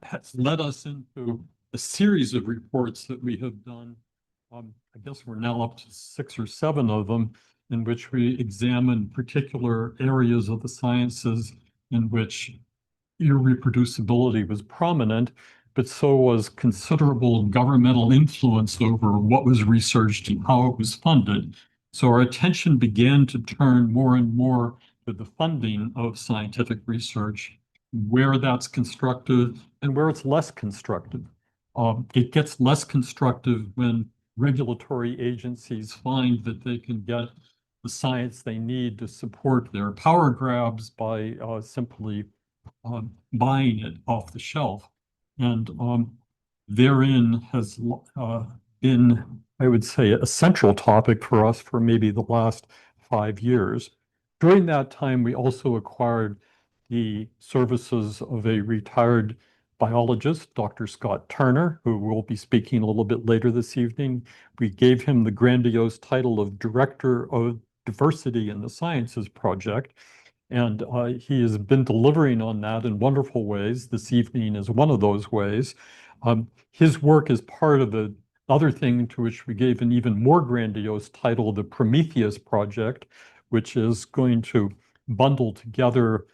has led us into a series of reports that we have done. I guess we're now up to 6 or 7 of them, in which we examine particular areas of the sciences in which irreproducibility was prominent, but so was considerable governmental influence over what was researched and how it was funded. So our attention began to turn more and more to the funding of scientific research, where that's constructive and where it's less constructive. It gets less constructive when regulatory agencies find that they can get the science they need to support their power grabs by simply buying it off the shelf. And therein has been, I would say, a central topic for us for maybe the last 5 years. During that time, we also acquired the services of a retired biologist, Dr. Scott Turner, who will be speaking a little bit later this evening. We gave him the grandiose title of Director of Diversity in the Sciences Project. And he has been delivering on that in wonderful ways. This evening is one of those ways. His work is part of the other thing to which we gave an even more grandiose title, the Prometheus Project, which is going to bundle together,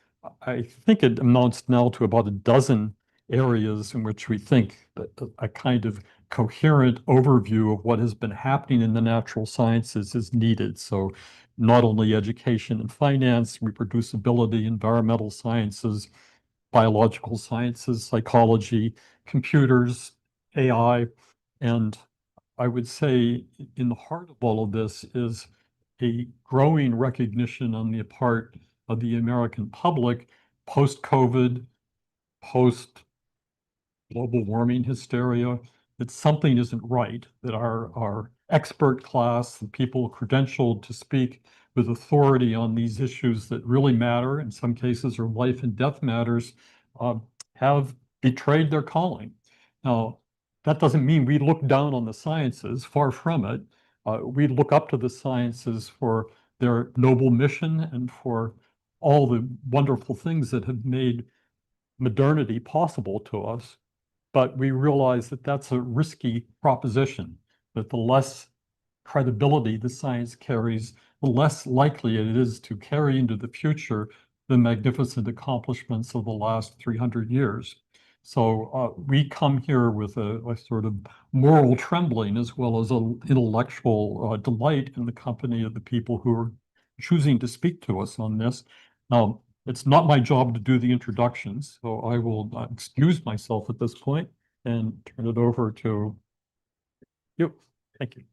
I think it amounts now to about a dozen areas in which we think that a kind of coherent overview of what has been happening in the natural sciences is needed. So not only education and finance, reproducibility, environmental sciences, biological sciences, psychology, computers, AI. And I would say in the heart of all of this is a growing recognition on the part of the American public, post-COVID, post-global warming hysteria, that something isn't right, that our expert class, the people credentialed to speak with authority on these issues that really matter, in some cases are life and death matters, have betrayed their calling. Now, that doesn't mean we look down on the sciences, far from it. We look up to the sciences for their noble mission and for all the wonderful things that have made modernity possible to us. But we realize that that's a risky proposition, that the less credibility the science carries, the less likely it is to carry into the future the magnificent accomplishments of the last 300 years. So we come here with a sort of moral trembling as well as an intellectual delight in the company of the people who are choosing to speak to us on this. Now, it's not my job to do the introductions, so I will excuse myself at this point and turn it over to you. Thank you.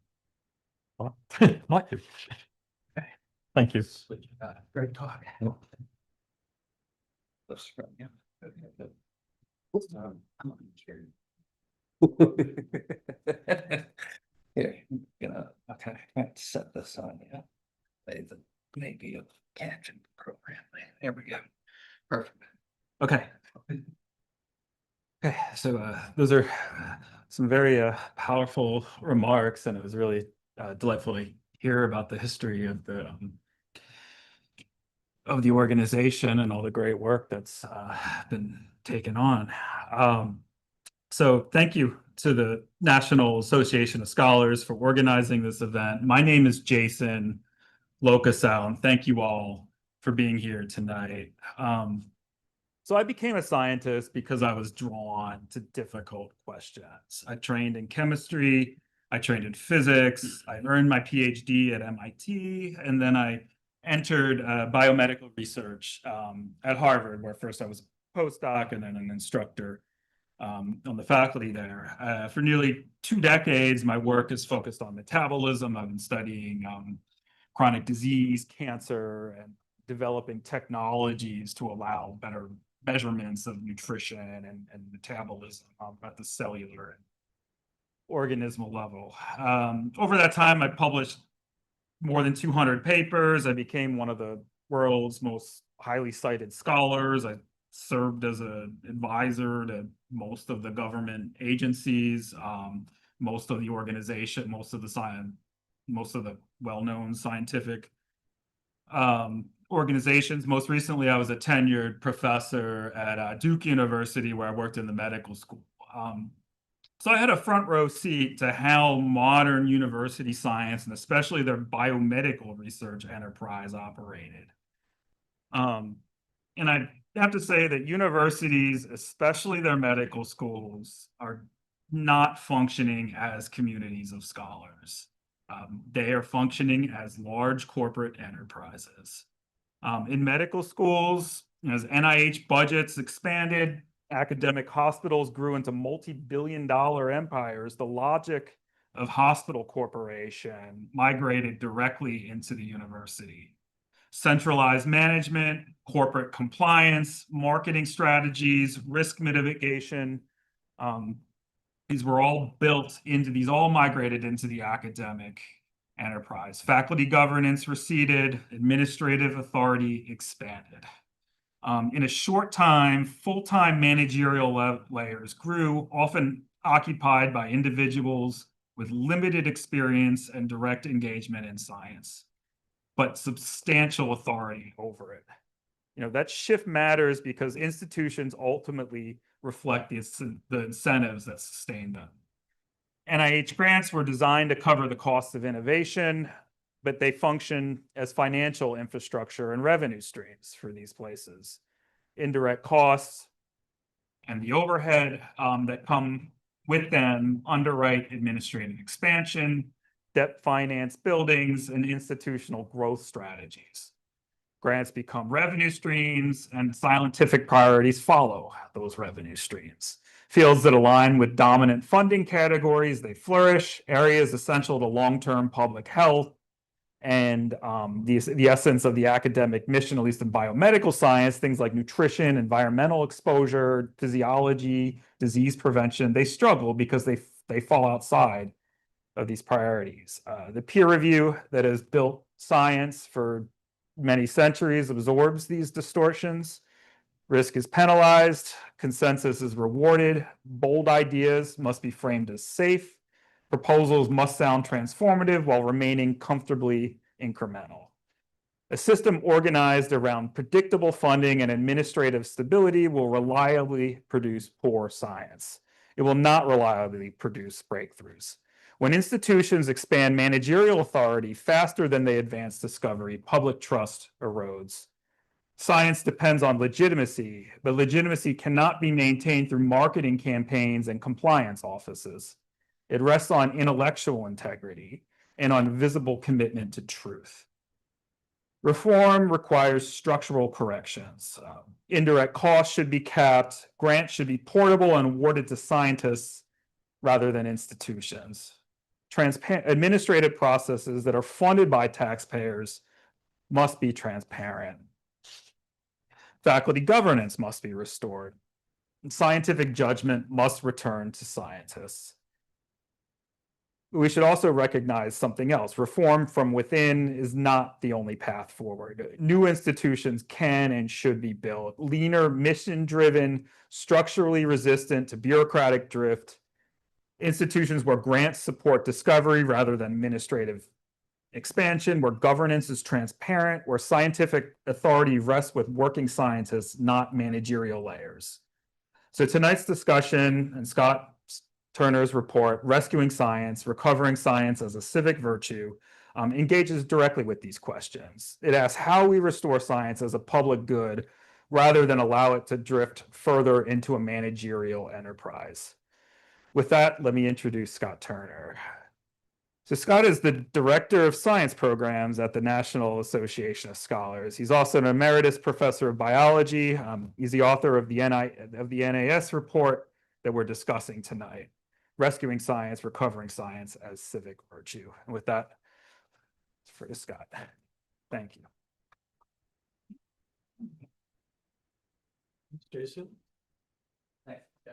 Not you. Thank you. Great talk. Here, okay, let's set this on, yeah. Maybe a caption program. There we go. Perfect. Okay. Okay, so those are some very powerful remarks, and it was really delightful to hear about the history of the organization and all the great work that's been taken on. So thank you to the National Association of Scholars for organizing this event. My name is Jason Locasow, and thank you all for being here tonight. So I became a scientist because I was drawn to difficult questions. I trained in chemistry, I trained in physics, I earned my PhD at MIT, and then I entered biomedical research at Harvard, where first I was a postdoc and then an instructor on the faculty there. For nearly 2 decades, my work is focused on metabolism. I've been studying chronic disease, cancer, and developing technologies to allow better measurements of nutrition and metabolism at the cellular and organismal level. Over that time, I published more than 200 papers. I became one of the world's most highly cited scholars. I served as an advisor to most of the government agencies, most of the organization, most of the well-known scientific organizations. Most recently, I was a tenured professor at Duke University, where I worked in the medical school. So I had a front row seat to how modern university science, and especially their biomedical research enterprise, operated. And I have to say that universities, especially their medical schools, are not functioning as communities of scholars. They are functioning as large corporate enterprises. In medical schools, as NIH budgets expanded, academic hospitals grew into multi-billion-dollar empires. The logic of hospital corporation migrated directly into the university. Centralized management, corporate compliance, marketing strategies, risk mitigation. These were all built into these, all migrated into the academic enterprise. Faculty governance receded, administrative authority expanded. In a short time, full-time managerial layers grew, often occupied by individuals with limited experience and direct engagement in science, but substantial authority over it. That shift matters because institutions ultimately reflect the incentives that sustain them. NIH grants were designed to cover the costs of innovation, but they function as financial infrastructure and revenue streams for these places. Indirect costs and the overhead that come with them underwrite administrative expansion, debt finance buildings, and institutional growth strategies. Grants become revenue streams, and scientific priorities follow those revenue streams. Fields that align with dominant funding categories, they flourish. Areas essential to long-term public health and the essence of the academic mission, at least in biomedical science, things like nutrition, environmental exposure, physiology, disease prevention, they struggle because they fall outside of these priorities. The peer review that has built science for many centuries absorbs these distortions. Risk is penalized, consensus is rewarded, bold ideas must be framed as safe, proposals must sound transformative while remaining comfortably incremental. A system organized around predictable funding and administrative stability will reliably produce poor science. It will not reliably produce breakthroughs. When institutions expand managerial authority faster than they advance discovery, public trust erodes. Science depends on legitimacy, but legitimacy cannot be maintained through marketing campaigns and compliance offices. It rests on intellectual integrity and on visible commitment to truth. Reform requires structural corrections. Indirect costs should be capped, grants should be portable and awarded to scientists rather than institutions. Administrative processes that are funded by taxpayers must be transparent. Faculty governance must be restored. And scientific judgment must return to scientists. We should also recognize something else. Reform from within is not the only path forward. New institutions can and should be built. Leaner, mission-driven, structurally resistant to bureaucratic drift. Institutions where grants support discovery rather than administrative expansion, where governance is transparent, where scientific authority rests with working scientists, not managerial layers. So tonight's discussion and Scott Turner's report, Rescuing Science, Recovering Science as a Civic Virtue, engages directly with these questions. It asks how we restore science as a public good rather than allow it to drift further into a managerial enterprise. With that, let me introduce Scott Turner. So Scott is the Director of Science Programs at the National Association of Scholars. He's also an emeritus professor of biology. He's the author of the NAS report that we're discussing tonight, Rescuing Science, Recovering Science as Civic Virtue. And with that, for Scott. Thank you. Jason? Hey, yeah.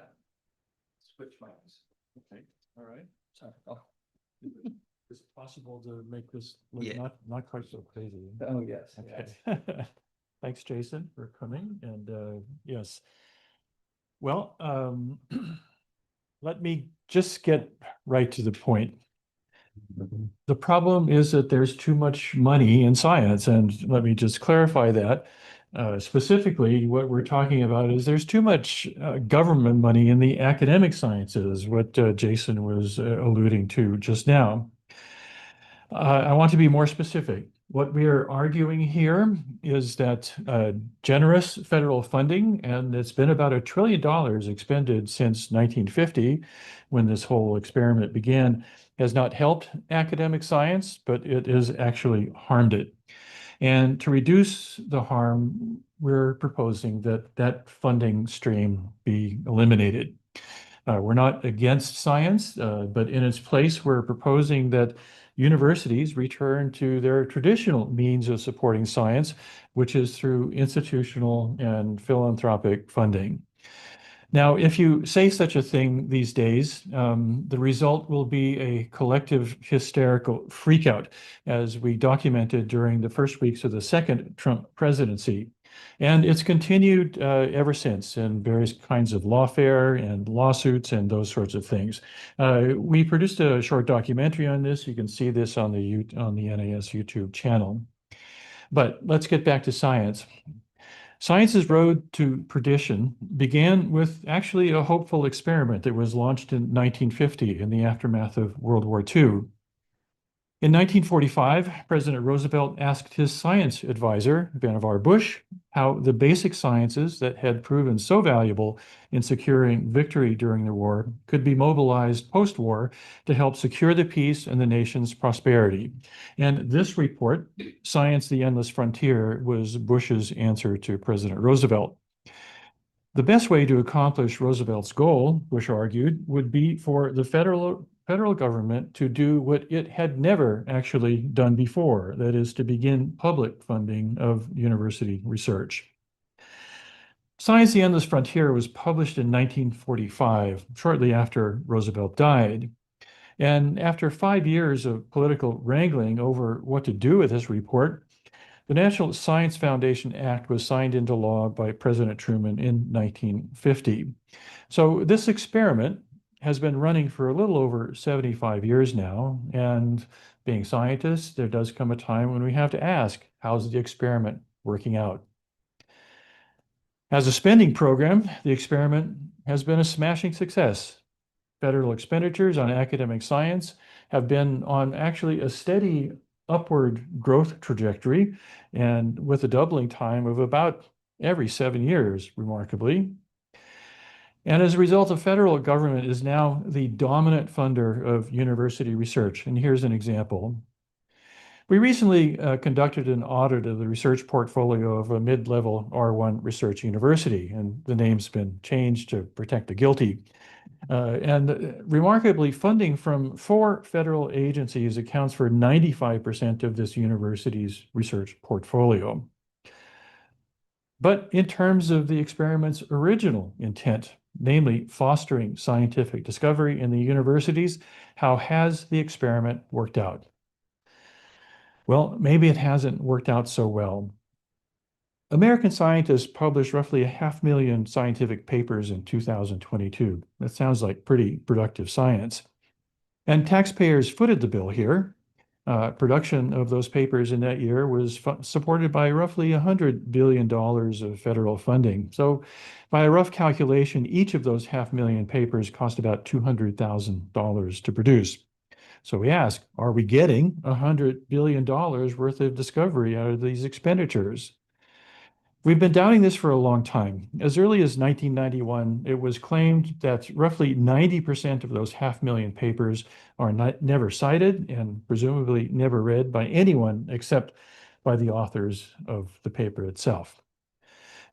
Switch mics. Okay, all right. Sorry. Oh. Is it possible to make this look Yeah. not quite so crazy? Oh, yes. Okay. Thanks, Jason, for coming. And yes. Well, let me just get right to the point. The problem is that there's too much money in science, and let me just clarify that. Specifically, what we're talking about is there's too much government money in the academic sciences, what Jason was alluding to just now. I want to be more specific. What we are arguing here is that generous federal funding, and it's been about $1 trillion expended since 1950, when this whole experiment began, has not helped academic science, but it has actually harmed it. And to reduce the harm, we're proposing that that funding stream be eliminated. We're not against science, but in its place, we're proposing that universities return to their traditional means of supporting science, which is through institutional and philanthropic funding. Now, if you say such a thing these days, the result will be a collective hysterical freakout, as we documented during the first weeks of the second Trump presidency. And it's continued ever since in various kinds of lawfare and lawsuits and those sorts of things. We produced a short documentary on this. You can see this on the NAS YouTube channel. But let's get back to science. Science's road to perdition began with actually a hopeful experiment that was launched in 1950 in the aftermath of World War II. In 1945, President Roosevelt asked his science advisor, Vannevar Bush, how the basic sciences that had proven so valuable in securing victory during the war could be mobilized post-war to help secure the peace and the nation's prosperity. And this report, Science: The Endless Frontier, was Bush's answer to President Roosevelt. The best way to accomplish Roosevelt's goal, Bush argued, would be for the federal government to do what it had never actually done before, that is, to begin public funding of university research. Science: The Endless Frontier was published in 1945, shortly after Roosevelt died. And after 5 years of political wrangling over what to do with this report, the National Science Foundation Act was signed into law by President Truman in 1950. So this experiment has been running for a little over 75 years now. And being scientists, there does come a time when we have to ask, how's the experiment working out? As a spending program, the experiment has been a smashing success. Federal expenditures on academic science have been on actually a steady upward growth trajectory, and with a doubling time of about every 7 years, remarkably. And as a result, the federal government is now the dominant funder of university research. And here's an example. We recently conducted an audit of the research portfolio of a mid-level R1 research university, and the name's been changed to protect the guilty. And remarkably, funding from 4 federal agencies accounts for 95% of this university's research portfolio. But in terms of the experiment's original intent, namely fostering scientific discovery in the universities, how has the experiment worked out? Well, maybe it hasn't worked out so well. American scientists published roughly 500,000 scientific papers in 2022. That sounds like pretty productive science. And taxpayers footed the bill here. Production of those papers in that year was supported by roughly $100 billion of federal funding. So by a rough calculation, each of those 500,000 papers cost about $200,000 to produce. So we ask, are we getting $100 billion worth of discovery out of these expenditures? We've been doubting this for a long time. As early as 1991, it was claimed that roughly 90% of those 500,000 papers are never cited and presumably never read by anyone except by the authors of the paper itself.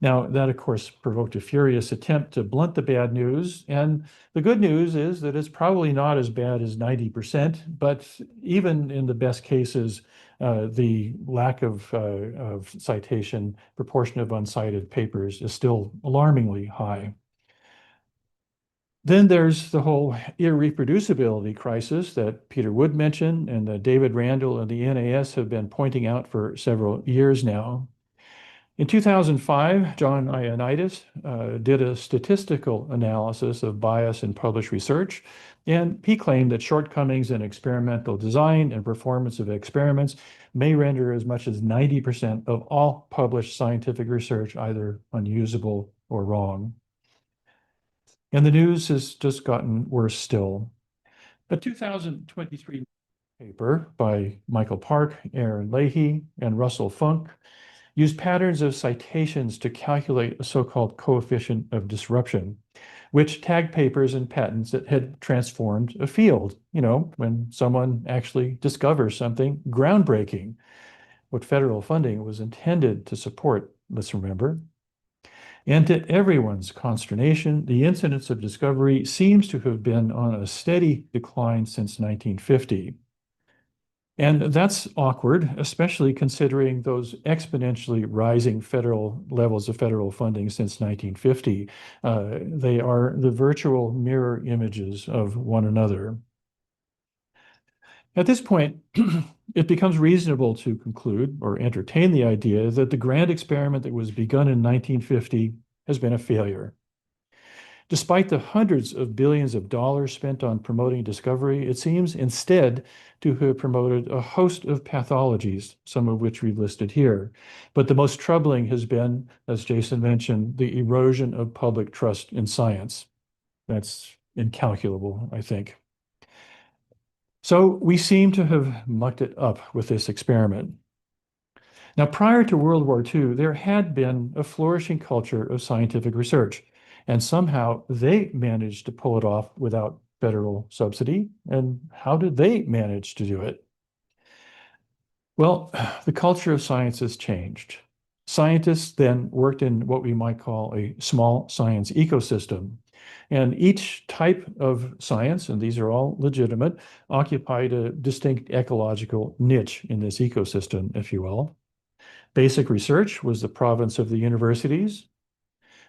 Now, that, of course, provoked a furious attempt to blunt the bad news. And the good news is that it's probably not as bad as 90%, but even in the best cases, the lack of citation proportion of uncited papers is still alarmingly high. Then there's the whole irreproducibility crisis that Peter Wood mentioned and that David Randall and the NAS have been pointing out for several years now. In 2005, John Ioannidis did a statistical analysis of bias in published research, and he claimed that shortcomings in experimental design and performance of experiments may render as much as 90% of all published scientific research either unusable or wrong. And the news has just gotten worse still. A 2023 paper by Michael Park, Aaron Leahy, and Russell Funk used patterns of citations to calculate a so-called coefficient of disruption, which tagged papers and patents that had transformed a field, when someone actually discovers something groundbreaking, what federal funding was intended to support, let's remember. And to everyone's consternation, the incidence of discovery seems to have been on a steady decline since 1950. And that's awkward, especially considering those exponentially rising federal levels of federal funding since 1950. They are the virtual mirror images of one another. At this point, it becomes reasonable to conclude or entertain the idea that the grand experiment that was begun in 1950 has been a failure. Despite the hundreds of billions of dollars spent on promoting discovery, it seems instead to have promoted a host of pathologies, some of which we've listed here. But the most troubling has been, as Jason mentioned, the erosion of public trust in science. That's incalculable, I think. So we seem to have mucked it up with this experiment. Now, prior to World War II, there had been a flourishing culture of scientific research. And somehow they managed to pull it off without federal subsidy. And how did they manage to do it? Well, the culture of science has changed. Scientists then worked in what we might call a small science ecosystem. And each type of science, and these are all legitimate, occupied a distinct ecological niche in this ecosystem, if you will. Basic research was the province of the universities.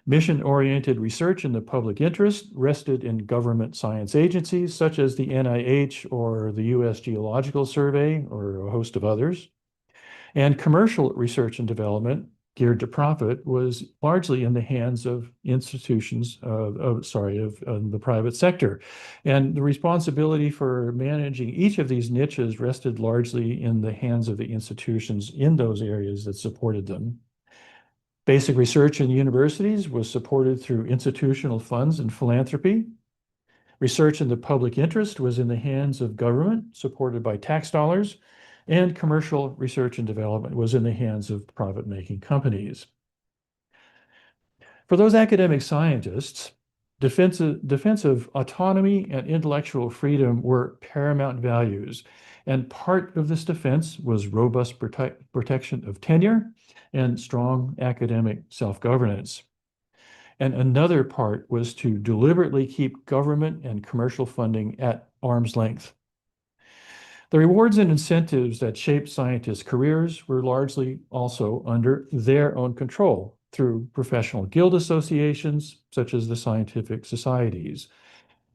Mission-oriented research in the public interest rested in government science agencies such as the NIH or the U.S. Geological Survey or a host of others. And commercial research and development geared to profit was largely in the hands of institutions of the private sector. And the responsibility for managing each of these niches rested largely in the hands of the institutions in those areas that supported them. Basic research in universities was supported through institutional funds and philanthropy. Research in the public interest was in the hands of government, supported by tax dollars, and commercial research and development was in the hands of profit-making companies. For those academic scientists, defense of autonomy and intellectual freedom were paramount values, and part of this defense was robust protection of tenure and strong academic self-governance. And another part was to deliberately keep government and commercial funding at arm's length. The rewards and incentives that shaped scientists' careers were largely also under their own control through professional guild associations, such as the scientific societies.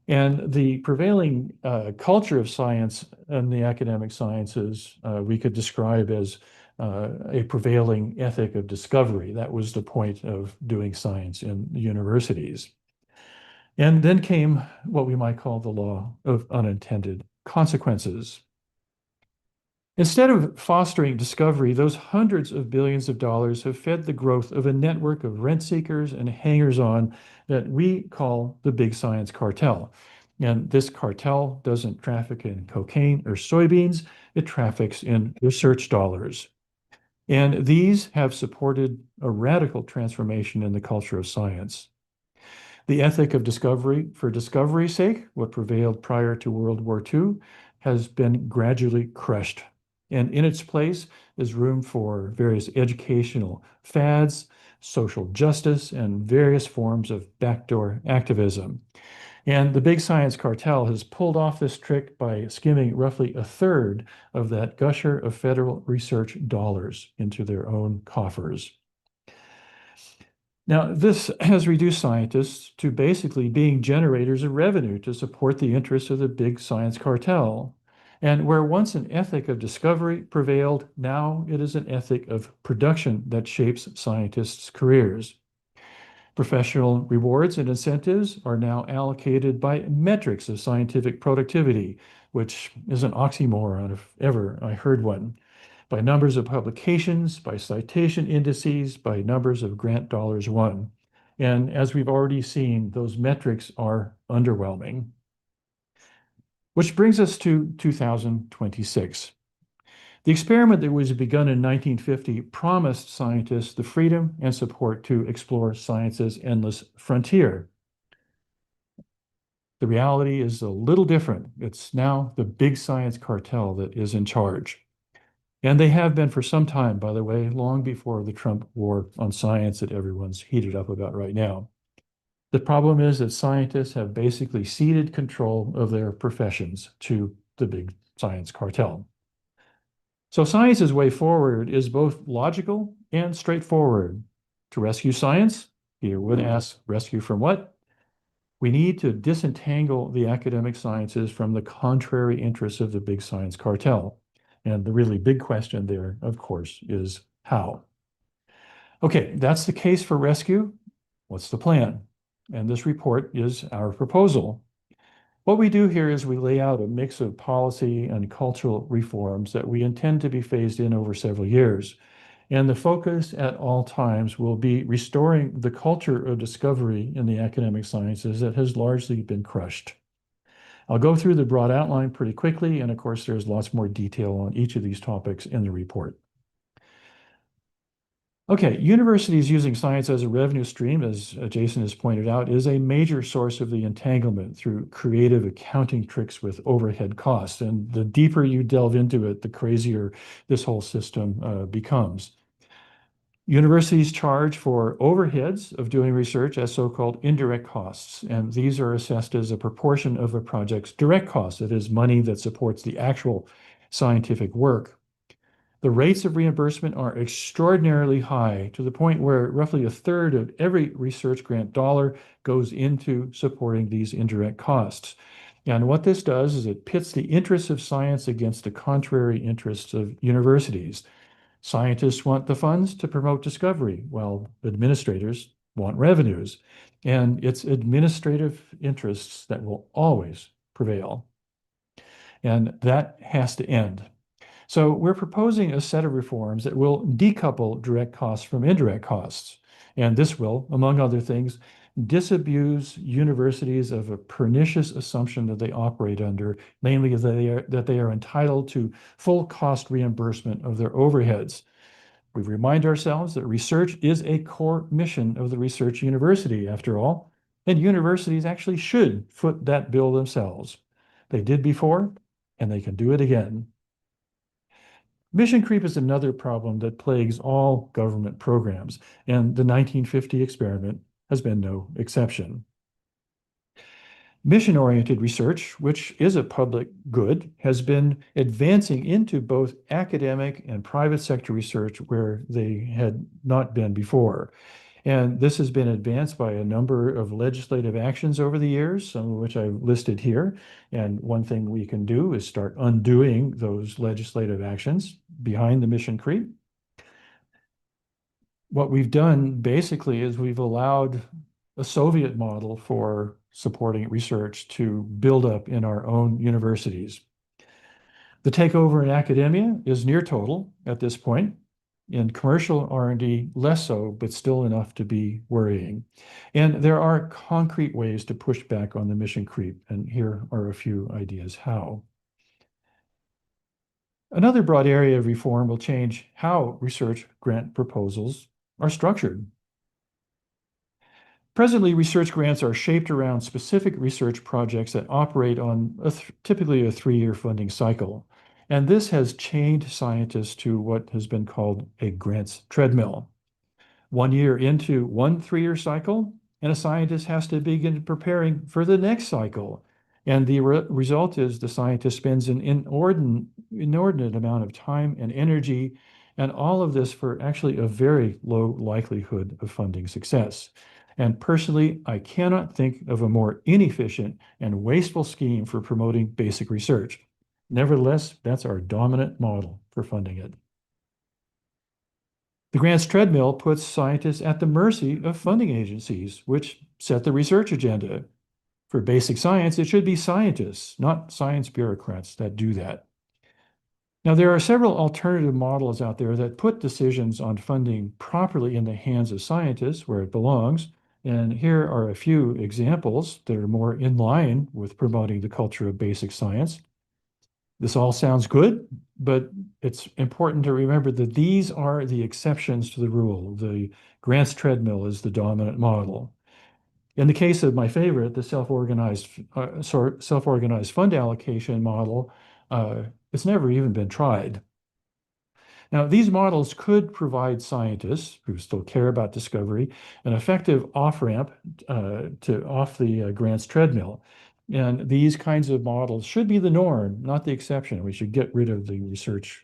And the prevailing culture of science and the academic sciences we could describe as a prevailing ethic of discovery. That was the point of doing science in the universities. And then came what we might call the law of unintended consequences. Instead of fostering discovery, those hundreds of billions of dollars have fed the growth of a network of rent seekers and hangers-on that we call the big science cartel. And this cartel doesn't traffic in cocaine or soybeans, it traffics in research dollars. And these have supported a radical transformation in the culture of science. The ethic of discovery for discovery's sake, what prevailed prior to World War II, has been gradually crushed. And in its place is room for various educational fads, social justice, and various forms of backdoor activism. And the big science cartel has pulled off this trick by skimming roughly a third of that gusher of federal research dollars into their own coffers. Now, this has reduced scientists to basically being generators of revenue to support the interests of the big science cartel. And where once an ethic of discovery prevailed, now it is an ethic of production that shapes scientists' careers. Professional rewards and incentives are now allocated by metrics of scientific productivity, which is an oxymoron if ever I heard one, by numbers of publications, by citation indices, by numbers of grant dollars won. And as we've already seen, those metrics are underwhelming. Which brings us to 2026. The experiment that was begun in 1950 promised scientists the freedom and support to explore science's endless frontier. The reality is a little different. It's now the big science cartel that is in charge. And they have been for some time, by the way, long before the Trump war on science that everyone's heated up about right now. The problem is that scientists have basically ceded control of their professions to the big science cartel. So science's way forward is both logical and straightforward. To rescue science, Peter Wood asks, rescue from what? We need to disentangle the academic sciences from the contrary interests of the big science cartel. And the really big question there, of course, is how? Okay, that's the case for rescue. What's the plan? And this report is our proposal. What we do here is we lay out a mix of policy and cultural reforms that we intend to be phased in over several years. And the focus at all times will be restoring the culture of discovery in the academic sciences that has largely been crushed. I'll go through the broad outline pretty quickly, and of course, there's lots more detail on each of these topics in the report. Okay, universities using science as a revenue stream, as Jason has pointed out, is a major source of the entanglement through creative accounting tricks with overhead costs. And the deeper you delve into it, the crazier this whole system becomes. Universities charge for overheads of doing research as so-called indirect costs, and these are assessed as a proportion of a project's direct costs. It is money that supports the actual scientific work. The rates of reimbursement are extraordinarily high to the point where roughly a third of every research grant dollar goes into supporting these indirect costs. And what this does is it pits the interests of science against the contrary interests of universities. Scientists want the funds to promote discovery, while administrators want revenues. And it's administrative interests that will always prevail. And that has to end. So we're proposing a set of reforms that will decouple direct costs from indirect costs. And this will, among other things, disabuse universities of a pernicious assumption that they operate under, namely that they are entitled to full cost reimbursement of their overheads. We remind ourselves that research is a core mission of the research university, after all, and universities actually should foot that bill themselves. They did before, and they can do it again. Mission creep is another problem that plagues all government programs, and the 1950 experiment has been no exception. Mission-oriented research, which is a public good, has been advancing into both academic and private sector research where they had not been before. And this has been advanced by a number of legislative actions over the years, some of which I've listed here. And one thing we can do is start undoing those legislative actions behind the mission creep. What we've done basically is we've allowed a Soviet model for supporting research to build up in our own universities. The takeover in academia is near total at this point. In commercial R&D, less so, but still enough to be worrying. And there are concrete ways to push back on the mission creep, and here are a few ideas how. Another broad area of reform will change how research grant proposals are structured. Presently, research grants are shaped around specific research projects that operate on typically a 3-year funding cycle. And this has chained scientists to what has been called a grants treadmill. 1 year into one 3-year cycle, and a scientist has to begin preparing for the next cycle. And the result is the scientist spends an inordinate amount of time and energy, and all of this for actually a very low likelihood of funding success. And personally, I cannot think of a more inefficient and wasteful scheme for promoting basic research. Nevertheless, that's our dominant model for funding it. The grants treadmill puts scientists at the mercy of funding agencies, which set the research agenda. For basic science, it should be scientists, not science bureaucrats, that do that. Now, there are several alternative models out there that put decisions on funding properly in the hands of scientists where it belongs. And here are a few examples that are more in line with promoting the culture of basic science. This all sounds good, but it's important to remember that these are the exceptions to the rule. The grants treadmill is the dominant model. In the case of my favorite, the self-organized fund allocation model, it's never even been tried. Now, these models could provide scientists who still care about discovery an effective off-ramp off the grants treadmill. And these kinds of models should be the norm, not the exception. We should get rid of the research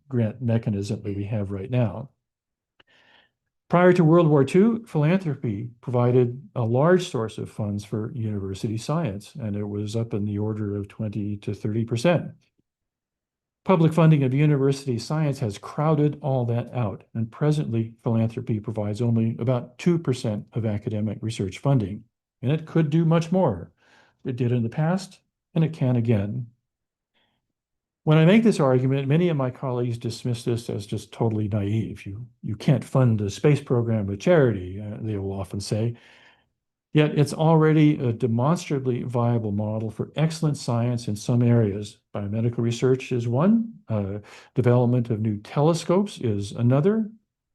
grant mechanism that we have right now. Prior to World War II, philanthropy provided a large source of funds for university science, and it was up in the order of 20 to 30%. Public funding of university science has crowded all that out, and presently philanthropy provides only about 2% of academic research funding, and it could do much more. It did in the past, and it can again. When I make this argument, many of my colleagues dismiss this as just totally naive. You can't fund a space program with charity, they will often say. Yet it's already a demonstrably viable model for excellent science in some areas. Biomedical research is one. Development of new telescopes is another.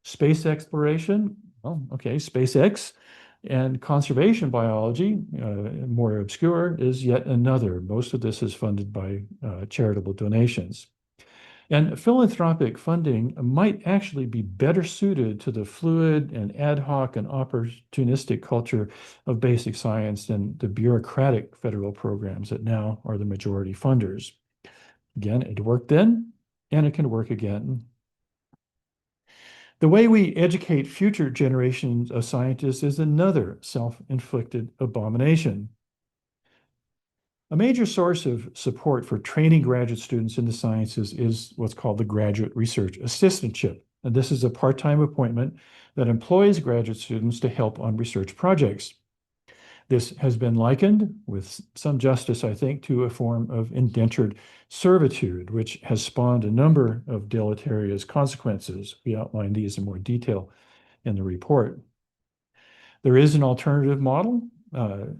Space exploration, well, okay, SpaceX. And conservation biology, more obscure, is yet another. Most of this is funded by charitable donations. And philanthropic funding might actually be better suited to the fluid and ad hoc and opportunistic culture of basic science than the bureaucratic federal programs that now are the majority funders. Again, it worked then, and it can work again. The way we educate future generations of scientists is another self-inflicted abomination. A major source of support for training graduate students in the sciences is what's called the Graduate Research Assistantship. And this is a part-time appointment that employs graduate students to help on research projects. This has been likened, with some justice, I think, to a form of indentured servitude, which has spawned a number of deleterious consequences. We outline these in more detail in the report. There is an alternative model.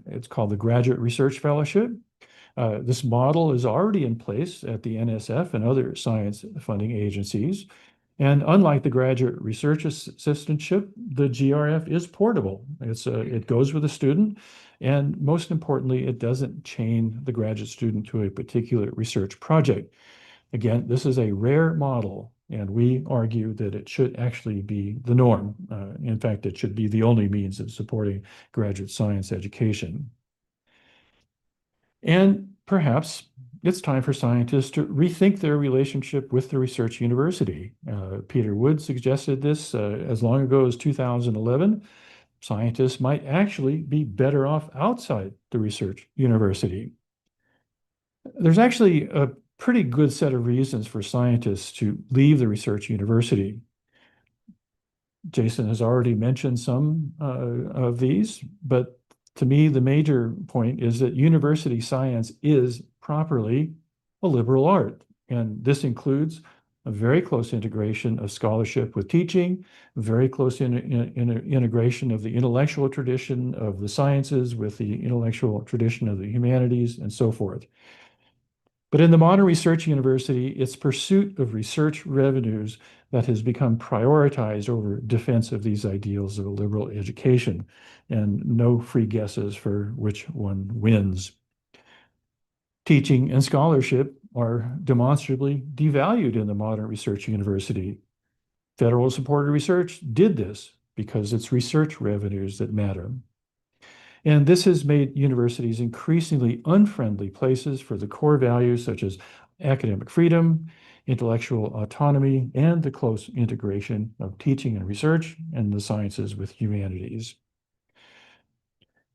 It's called the Graduate Research Fellowship. This model is already in place at the NSF and other science funding agencies. And unlike the Graduate Research Assistantship, the GRF is portable. It goes with a student, and most importantly, it doesn't chain the graduate student to a particular research project. Again, this is a rare model, and we argue that it should actually be the norm. In fact, it should be the only means of supporting graduate science education. And perhaps it's time for scientists to rethink their relationship with the research university. Peter Wood suggested this as long ago as 2011. Scientists might actually be better off outside the research university. There's actually a pretty good set of reasons for scientists to leave the research university. Jason has already mentioned some of these, but to me, the major point is that university science is properly a liberal art. And this includes a very close integration of scholarship with teaching, very close integration of the intellectual tradition of the sciences with the intellectual tradition of the humanities, and so forth. But in the modern research university, it's pursuit of research revenues that has become prioritized over defense of these ideals of a liberal education, and no free guesses for which one wins. Teaching and scholarship are demonstrably devalued in the modern research university. Federal supported research did this because it's research revenues that matter. And this has made universities increasingly unfriendly places for the core values such as academic freedom, intellectual autonomy, and the close integration of teaching and research and the sciences with humanities.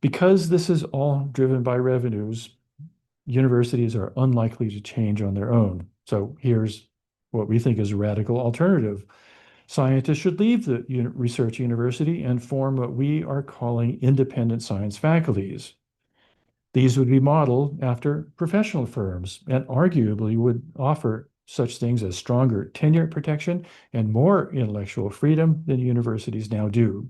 Because this is all driven by revenues, universities are unlikely to change on their own. So here's what we think is a radical alternative. Scientists should leave the research university and form what we are calling independent science faculties. These would be modeled after professional firms and arguably would offer such things as stronger tenure protection and more intellectual freedom than universities now do.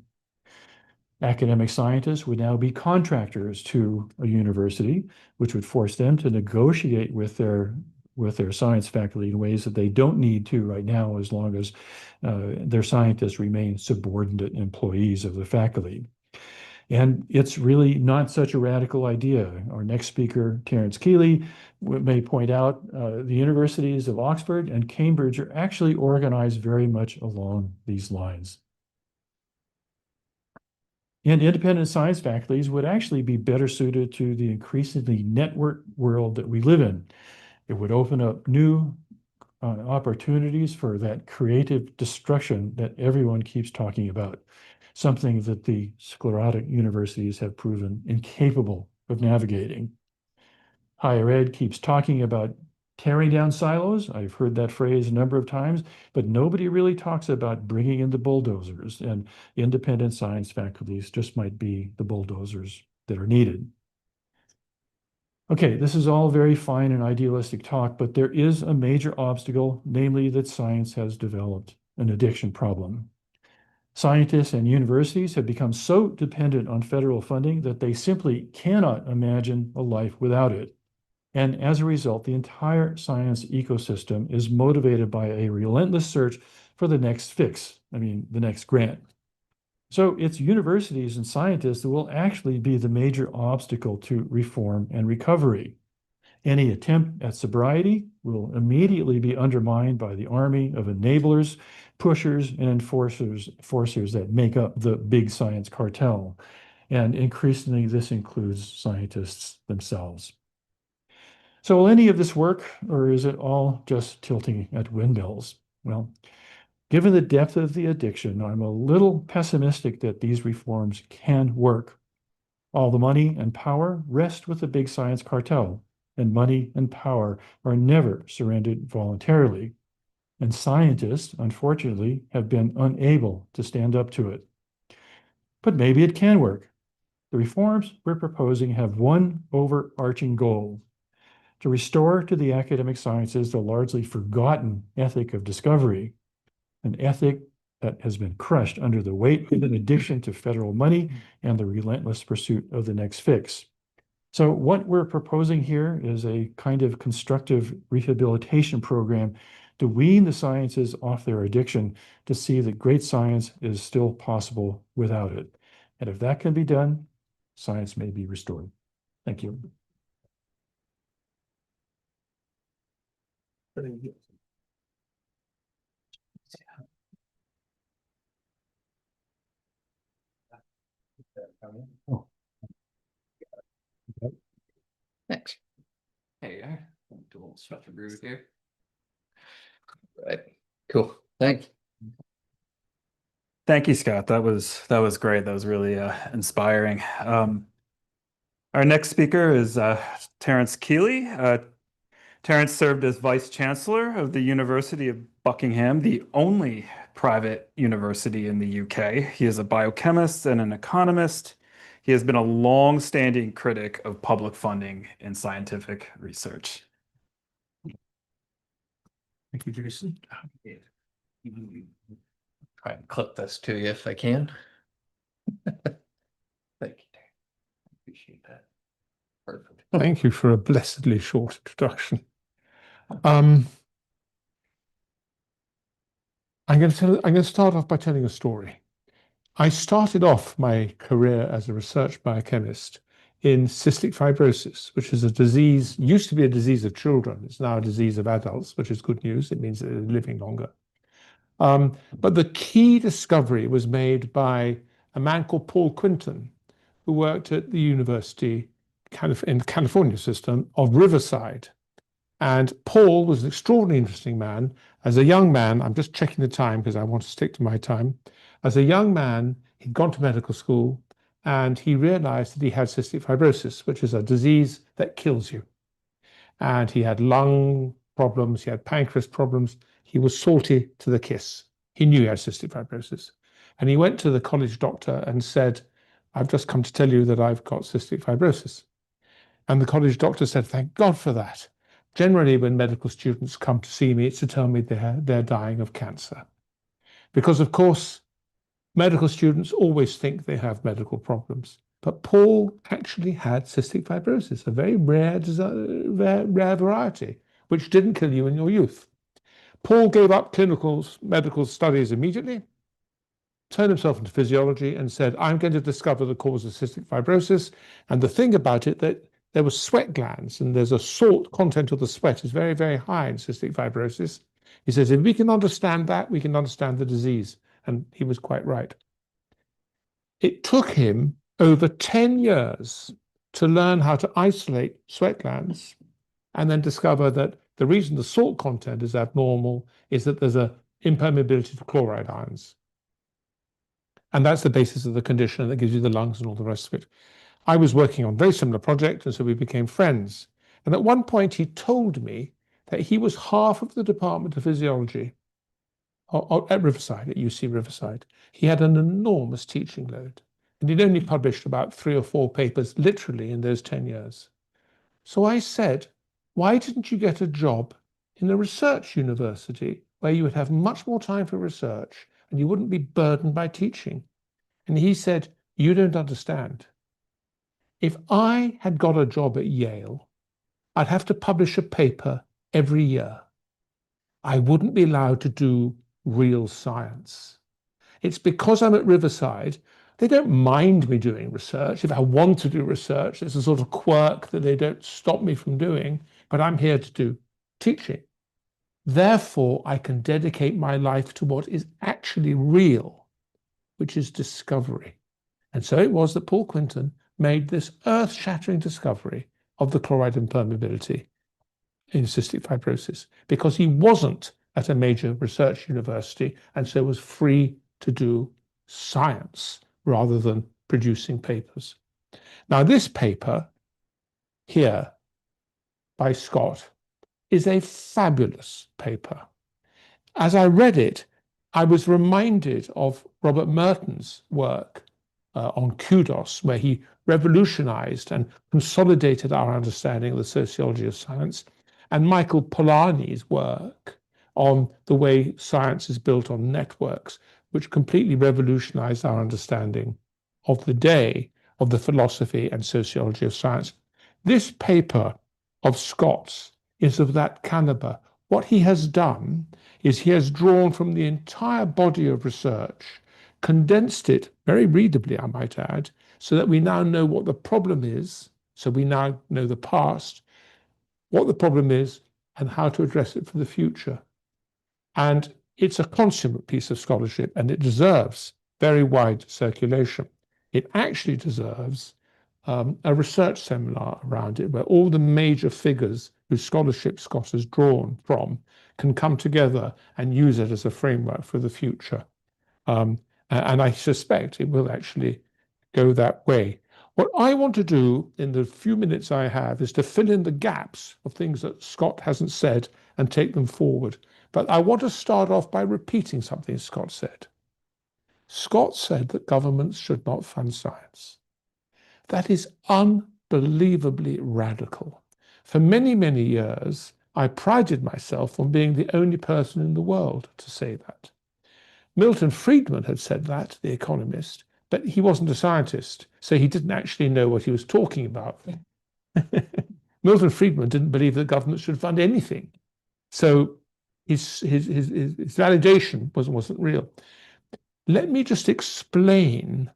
Academic scientists would now be contractors to a university, which would force them to negotiate with their science faculty in ways that they don't need to right now, as long as their scientists remain subordinate employees of the faculty. And it's really not such a radical idea. Our next speaker, Terence Keeley, may point out the universities of Oxford and Cambridge are actually organized very much along these lines. And independent science faculties would actually be better suited to the increasingly networked world that we live in. It would open up new opportunities for that creative destruction that everyone keeps talking about, something that the sclerotic universities have proven incapable of navigating. Higher ed keeps talking about tearing down silos. I've heard that phrase a number of times, but nobody really talks about bringing in the bulldozers, and independent science faculties just might be the bulldozers that are needed. Okay, this is all very fine and idealistic talk, but there is a major obstacle, namely that science has developed an addiction problem. Scientists and universities have become so dependent on federal funding that they simply cannot imagine a life without it. And as a result, the entire science ecosystem is motivated by a relentless search for the next fix, the next grant. So it's universities and scientists that will actually be the major obstacle to reform and recovery. Any attempt at sobriety will immediately be undermined by the army of enablers, pushers, and enforcers that make up the big science cartel. And increasingly, this includes scientists themselves. So will any of this work, or is it all just tilting at windmills? Well, given the depth of the addiction, I'm a little pessimistic that these reforms can work. All the money and power rest with the big science cartel, and money and power are never surrendered voluntarily. And scientists, unfortunately, have been unable to stand up to it. But maybe it can work. The reforms we're proposing have one overarching goal: to restore to the academic sciences the largely forgotten ethic of discovery, an ethic that has been crushed under the weight of an addiction to federal money and the relentless pursuit of the next fix. So what we're proposing here is a kind of constructive rehabilitation program to wean the sciences off their addiction, to see that great science is still possible without it. And if that can be done, science may be restored. Thank you. Oh. Thanks. There you are. Do a little switch of groove here. Right. Cool. Thanks. Thank you, Scott. That was great. That was really inspiring. Our next speaker is Terence Keeley. Terence served as Vice Chancellor of the University of Buckingham, the only private university in the UK. He is a biochemist and an economist. He has been a long-standing critic of public funding in scientific research. Thank you, Jason. Try and clip this to you if I can. Thank you. Appreciate that. Perfect. Thank you for a blessedly short introduction. I'm going to start off by telling a story. I started off my career as a research biochemist in cystic fibrosis, which is a disease, used to be a disease of children. It's now a disease of adults, which is good news. It means that they're living longer. But the key discovery was made by a man called Paul Quinton, who worked at the University in the California system of Riverside. And Paul was an extraordinarily interesting man. As a young man, I'm just checking the time because I want to stick to my time. As a young man, he'd gone to medical school and he realized that he had cystic fibrosis, which is a disease that kills you. and he had lung problems, he had pancreas problems. He was salty to the kiss. He knew he had cystic fibrosis. And he went to the college doctor and said, I've just come to tell you that I've got cystic fibrosis. And the college doctor said, thank God for that. Generally, when medical students come to see me, it's to tell me they're dying of cancer. Because, of course, medical students always think they have medical problems. But Paul actually had cystic fibrosis, a very rare variety, which didn't kill you in your youth. Paul gave up clinical medical studies immediately, turned himself into physiology and said, I'm going to discover the cause of cystic fibrosis. And the thing about it, that there were sweat glands, and there's a salt content of the sweat is very, very high in cystic fibrosis. He says, if we can understand that, we can understand the disease. And he was quite right. It took him over 10 years to learn how to isolate sweat glands and then discover that the reason the salt content is abnormal is that there's an impermeability to chloride ions. And that's the basis of the condition that gives you the lungs and all the rest of it. I was working on a very similar project, and so we became friends. And at one point, he told me that he was half of the Department of Physiology at Riverside, at UC Riverside. He had an enormous teaching load, and he'd only published about 3 or 4 papers, literally, in those 10 years. So I said, why didn't you get a job in a research university where you would have much more time for research and you wouldn't be burdened by teaching? And he said, you don't understand. If I had got a job at Yale, I'd have to publish a paper every year. I wouldn't be allowed to do real science. It's because I'm at Riverside, they don't mind me doing research. If I want to do research, it's a sort of quirk that they don't stop me from doing, but I'm here to do teaching. Therefore, I can dedicate my life to what is actually real, which is discovery. And so it was that Paul Quinton made this earth-shattering discovery of the chloride impermeability in cystic fibrosis, because he wasn't at a major research university and so was free to do science rather than producing papers. Now, this paper here by Scott is a fabulous paper. As I read it, I was reminded of Robert Merton's work on kudos, where he revolutionized and consolidated our understanding of the sociology of science, and Michael Polanyi's work on the way science is built on networks, which completely revolutionized our understanding of the day of the philosophy and sociology of science. This paper of Scott's is of that caliber. What he has done is he has drawn from the entire body of research, condensed it very readably, I might add, so that we now know what the problem is. So we now know the past, what the problem is, and how to address it for the future. And it's a consummate piece of scholarship, and it deserves very wide circulation. It actually deserves a research seminar around it, where all the major figures whose scholarship Scott has drawn from can come together and use it as a framework for the future. And I suspect it will actually go that way. What I want to do in the few minutes I have is to fill in the gaps of things that Scott hasn't said and take them forward. But I want to start off by repeating something Scott said. Scott said that governments should not fund science. That is unbelievably radical. For many, many years, I prided myself on being the only person in the world to say that. Milton Friedman had said that, the economist, but he wasn't a scientist, so he didn't actually know what he was talking about. Milton Friedman didn't believe that governments should fund anything. So his validation wasn't real. Let me just explain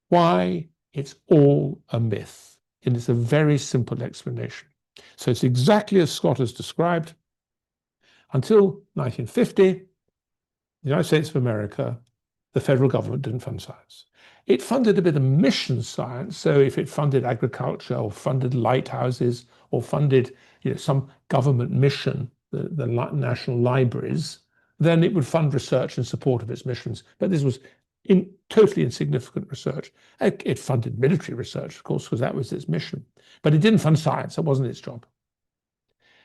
why it's all a myth. And it's a very simple explanation. So it's exactly as Scott has described. Until 1950, the United States of America, the federal government didn't fund science. It funded a bit of mission science. So if it funded agriculture or funded lighthouses or funded some government mission, the national libraries, then it would fund research in support of its missions. But this was totally insignificant research. It funded military research, of course, because that was its mission. But it didn't fund science. That wasn't its job.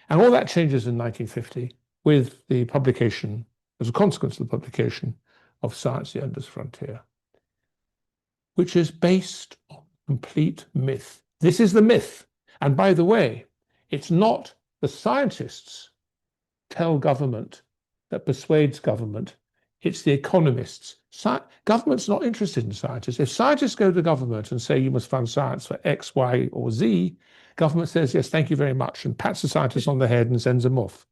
And all that changes in 1950 with the publication, as a consequence of the publication, of Science: The Endless Frontier, which is based on complete myth. This is the myth. And by the way, it's not the scientists tell government that persuades government. It's the economists. Government's not interested in scientists. If scientists go to government and say you must fund science for X, Y, or Z, government says, yes, thank you very much, and pats the scientists on the head and sends them off.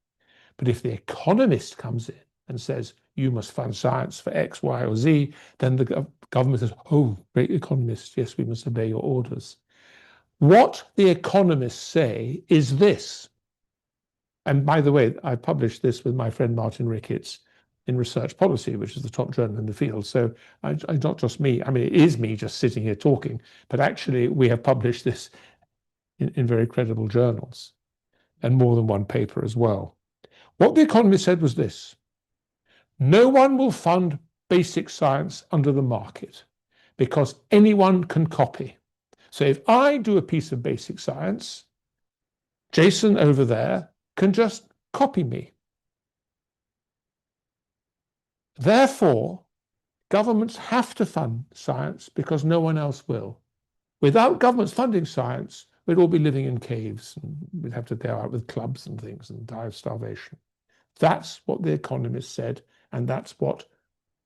But if the economist comes in and says you must fund science for X, Y, or Z, then the government says, oh, great economists, yes, we must obey your orders. What the economists say is this. And by the way, I published this with my friend Martin Ricketts in Research Policy, which is the top journal in the field. So not just me, I mean, it is me just sitting here talking, but actually we have published this in very credible journals and more than one paper as well. What the economist said was this: no one will fund basic science under the market because anyone can copy. So if I do a piece of basic science, Jason over there can just copy me. Therefore, governments have to fund science because no one else will. Without governments funding science, we'd all be living in caves and we'd have to go out with clubs and things and die of starvation. That's what the economist said, and that's what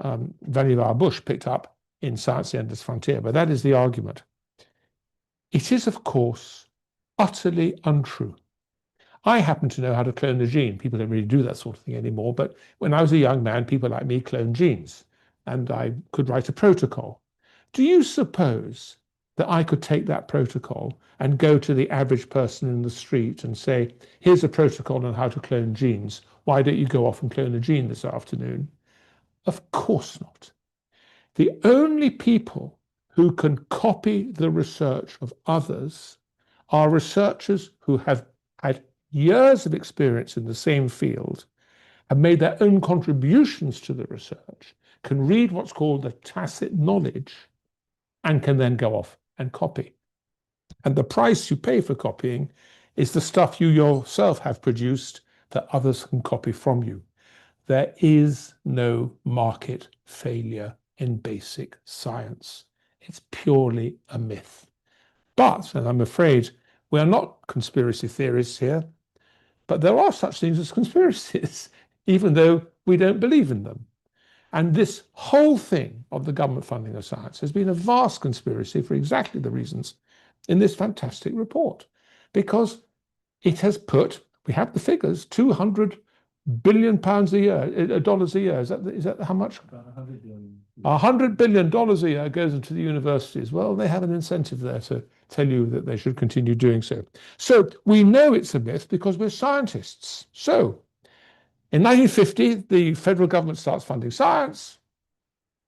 Vannevar Bush picked up in Science: The Endless Frontier. But that is the argument. It is, of course, utterly untrue. I happen to know how to clone a gene. People don't really do that sort of thing anymore, but when I was a young man, people like me cloned genes, and I could write a protocol. Do you suppose that I could take that protocol and go to the average person in the street and say, here's a protocol on how to clone genes. Why don't you go off and clone a gene this afternoon? Of course not. The only people who can copy the research of others are researchers who have had years of experience in the same field, have made their own contributions to the research, can read what's called the tacit knowledge, and can then go off and copy. And the price you pay for copying is the stuff you yourself have produced that others can copy from you. There is no market failure in basic science. It's purely a myth. But, and I'm afraid we are not conspiracy theorists here, but there are such things as conspiracies, even though we don't believe in them. And this whole thing of the government funding of science has been a vast conspiracy for exactly the reasons in this fantastic report, because it has put, we have the figures, £200 billion a year, dollars a year. Is that how much? About 100 billion. $100 billion a year goes into the universities. Well, they have an incentive there to tell you that they should continue doing so. So we know it's a myth because we're scientists. So in 1950, the federal government starts funding science.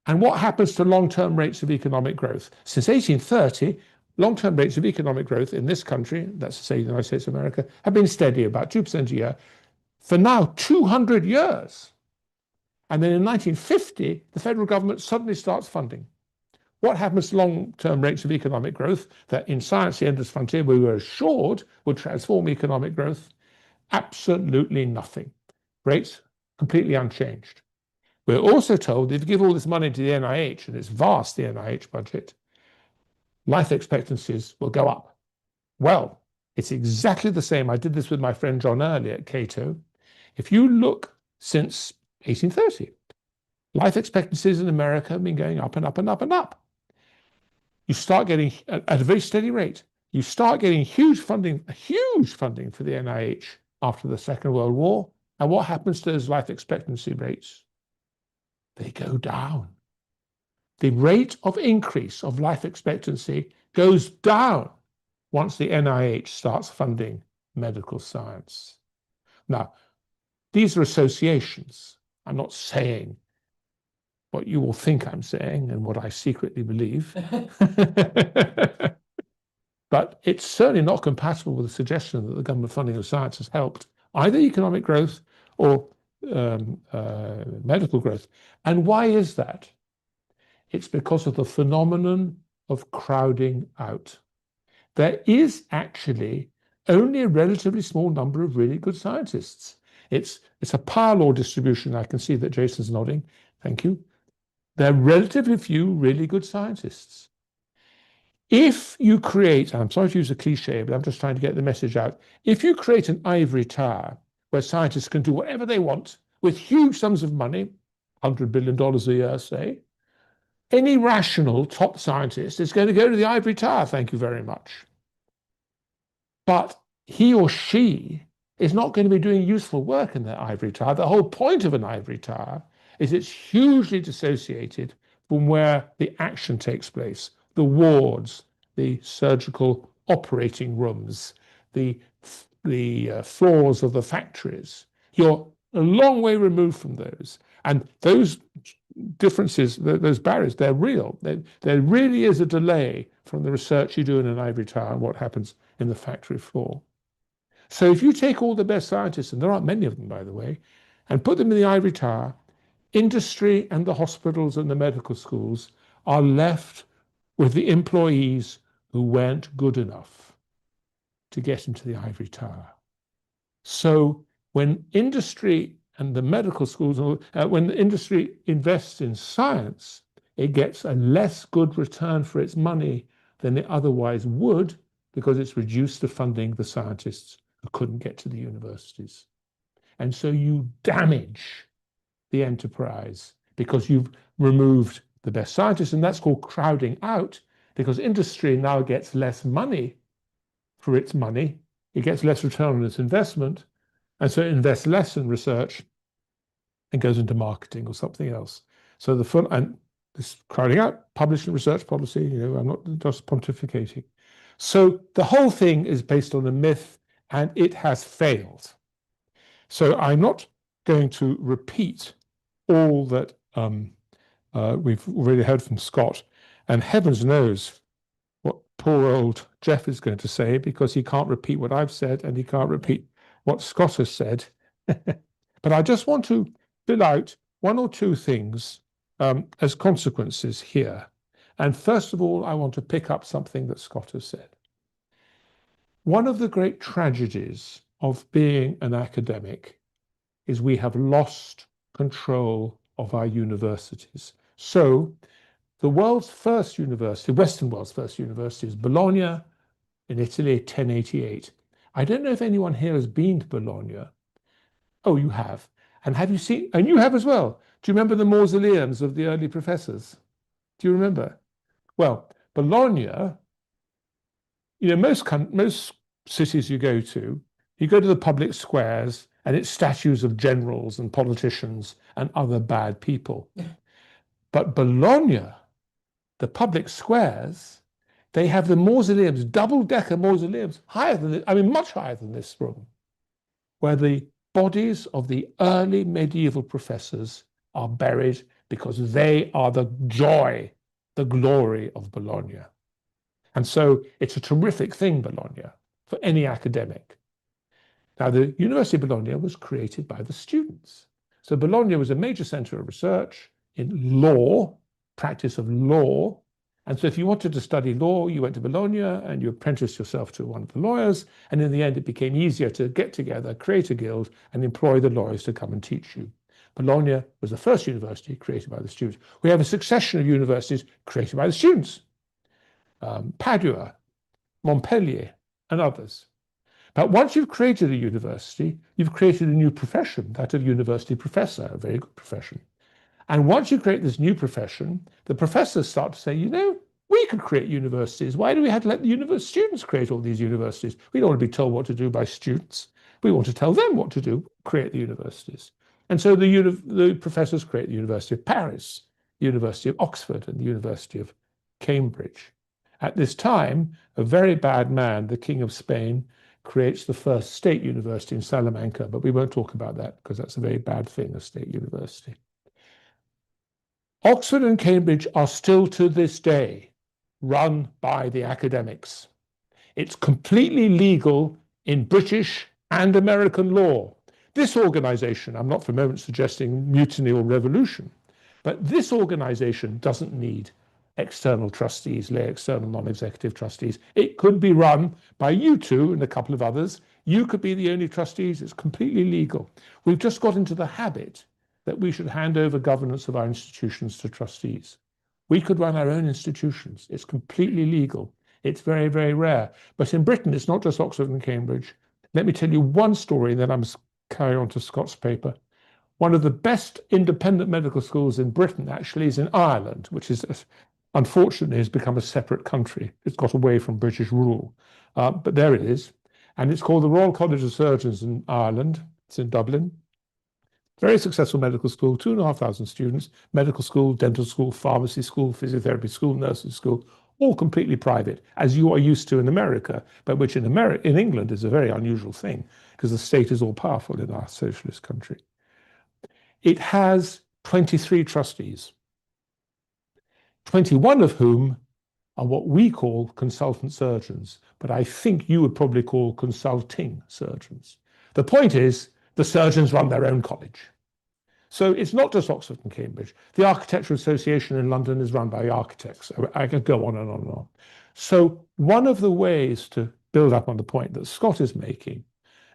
And what happens to long-term rates of economic growth? Since 1830, long-term rates of economic growth in this country, that's to say the United States of America, have been steady, about 2% a year, for now 200 years. And then in 1950, the federal government suddenly starts funding. What happens to long-term rates of economic growth that in Science: The Endless Frontier we were assured would transform economic growth? Absolutely nothing. Rates completely unchanged. We're also told that if you give all this money to the NIH, and it's vast, the NIH budget, life expectancies will go up. Well, it's exactly the same. I did this with my friend John earlier at Cato. If you look since 1830, life expectancies in America have been going up and up and up and up. You start getting, at a very steady rate, you start getting huge funding for the NIH after the Second World War. And what happens to those life expectancy rates? They go down. The rate of increase of life expectancy goes down once the NIH starts funding medical science. Now, these are associations. I'm not saying what you will think I'm saying and what I secretly believe. But it's certainly not compatible with the suggestion that the government funding of science has helped either economic growth or medical growth. And why is that? It's because of the phenomenon of crowding out. There is actually only a relatively small number of really good scientists. It's a power law distribution. I can see that Jason's nodding. Thank you. There are relatively few really good scientists. If you create, and I'm sorry to use a cliche, but I'm just trying to get the message out. If you create an ivory tower where scientists can do whatever they want with huge sums of money, $100 billion a year, say, any rational top scientist is going to go to the ivory tower, thank you very much. But he or she is not going to be doing useful work in that ivory tower. The whole point of an ivory tower is it's hugely dissociated from where the action takes place, the wards, the surgical operating rooms, the floors of the factories. You're a long way removed from those. And those differences, those barriers, they're real. There really is a delay from the research you do in an ivory tower and what happens in the factory floor. So if you take all the best scientists, and there aren't many of them, by the way, and put them in the ivory tower, industry and the hospitals and the medical schools are left with the employees who weren't good enough to get into the ivory tower. So when industry and the medical schools, when the industry invests in science, it gets a less good return for its money than it otherwise would, because it's reduced the funding the scientists who couldn't get to the universities. And so you damage the enterprise because you've removed the best scientists, and that's called crowding out, because industry now gets less money for its money. It gets less return on its investment, and so it invests less in research and goes into marketing or something else. So and this crowding out, publishing research policy, I'm not just pontificating. So the whole thing is based on a myth, and it has failed. So I'm not going to repeat all that we've already heard from Scott, and heavens knows what poor old Jeff is going to say, because he can't repeat what I've said and he can't repeat what Scott has said. But I just want to fill out one or two things as consequences here. And first of all, I want to pick up something that Scott has said. One of the great tragedies of being an academic is we have lost control of our universities. So the world's first university, Western world's first university, is Bologna in Italy, 1088. I don't know if anyone here has been to Bologna. Oh, you have. And have you seen, and you have as well. Do you remember the mausoleums of the early professors? Do you remember? Well, Bologna, most cities you go to the public squares, and it's statues of generals and politicians and other bad people. But Bologna, the public squares, they have the mausoleums, double-decker mausoleums, much higher than this room, where the bodies of the early medieval professors are buried, because they are the joy, the glory of Bologna. And so it's a terrific thing, Bologna, for any academic. Now, the University of Bologna was created by the students. So Bologna was a major center of research in law, practice of law. And so if you wanted to study law, you went to Bologna and you apprenticed yourself to one of the lawyers. And in the end, it became easier to get together, create a guild, and employ the lawyers to come and teach you. Bologna was the first university created by the students. We have a succession of universities created by the students. Padua, Montpellier, and others. But once you've created a university, you've created a new profession, that of university professor, a very good profession. And once you create this new profession, the professors start to say, we could create universities. Why do we have to let the students create all these universities? We don't want to be told what to do by students. We want to tell them what to do, create the universities. And so the professors create the University of Paris, the University of Oxford, and the University of Cambridge. At this time, a very bad man, the King of Spain, creates the first state university in Salamanca, but we won't talk about that because that's a very bad thing, a state university. Oxford and Cambridge are still to this day run by the academics. It's completely legal in British and American law. This organization, I'm not for a moment suggesting mutiny or revolution, but this organization doesn't need external trustees, lay external non-executive trustees. It could be run by you two and a couple of others. You could be the only trustees. It's completely legal. We've just got into the habit that we should hand over governance of our institutions to trustees. We could run our own institutions. It's completely legal. It's very, very rare. But in Britain, it's not just Oxford and Cambridge. Let me tell you one story, and then I must carry on to Scott's paper. One of the best independent medical schools in Britain actually is in Ireland, which is, unfortunately, has become a separate country. It's got away from British rule. But there it is. And it's called the Royal College of Surgeons in Ireland. It's in Dublin. Very successful medical school, 2,500 students, medical school, dental school, pharmacy school, physiotherapy school, nursing school, all completely private, as you are used to in America, but which in England is a very unusual thing because the state is all powerful in our socialist country. It has 23 trustees, 21 of whom are what we call consultant surgeons, but I think you would probably call consulting surgeons. The point is, the surgeons run their own college. So it's not just Oxford and Cambridge. The Architectural Association in London is run by architects. I could go on and on and on. So one of the ways to build up on the point that Scott is making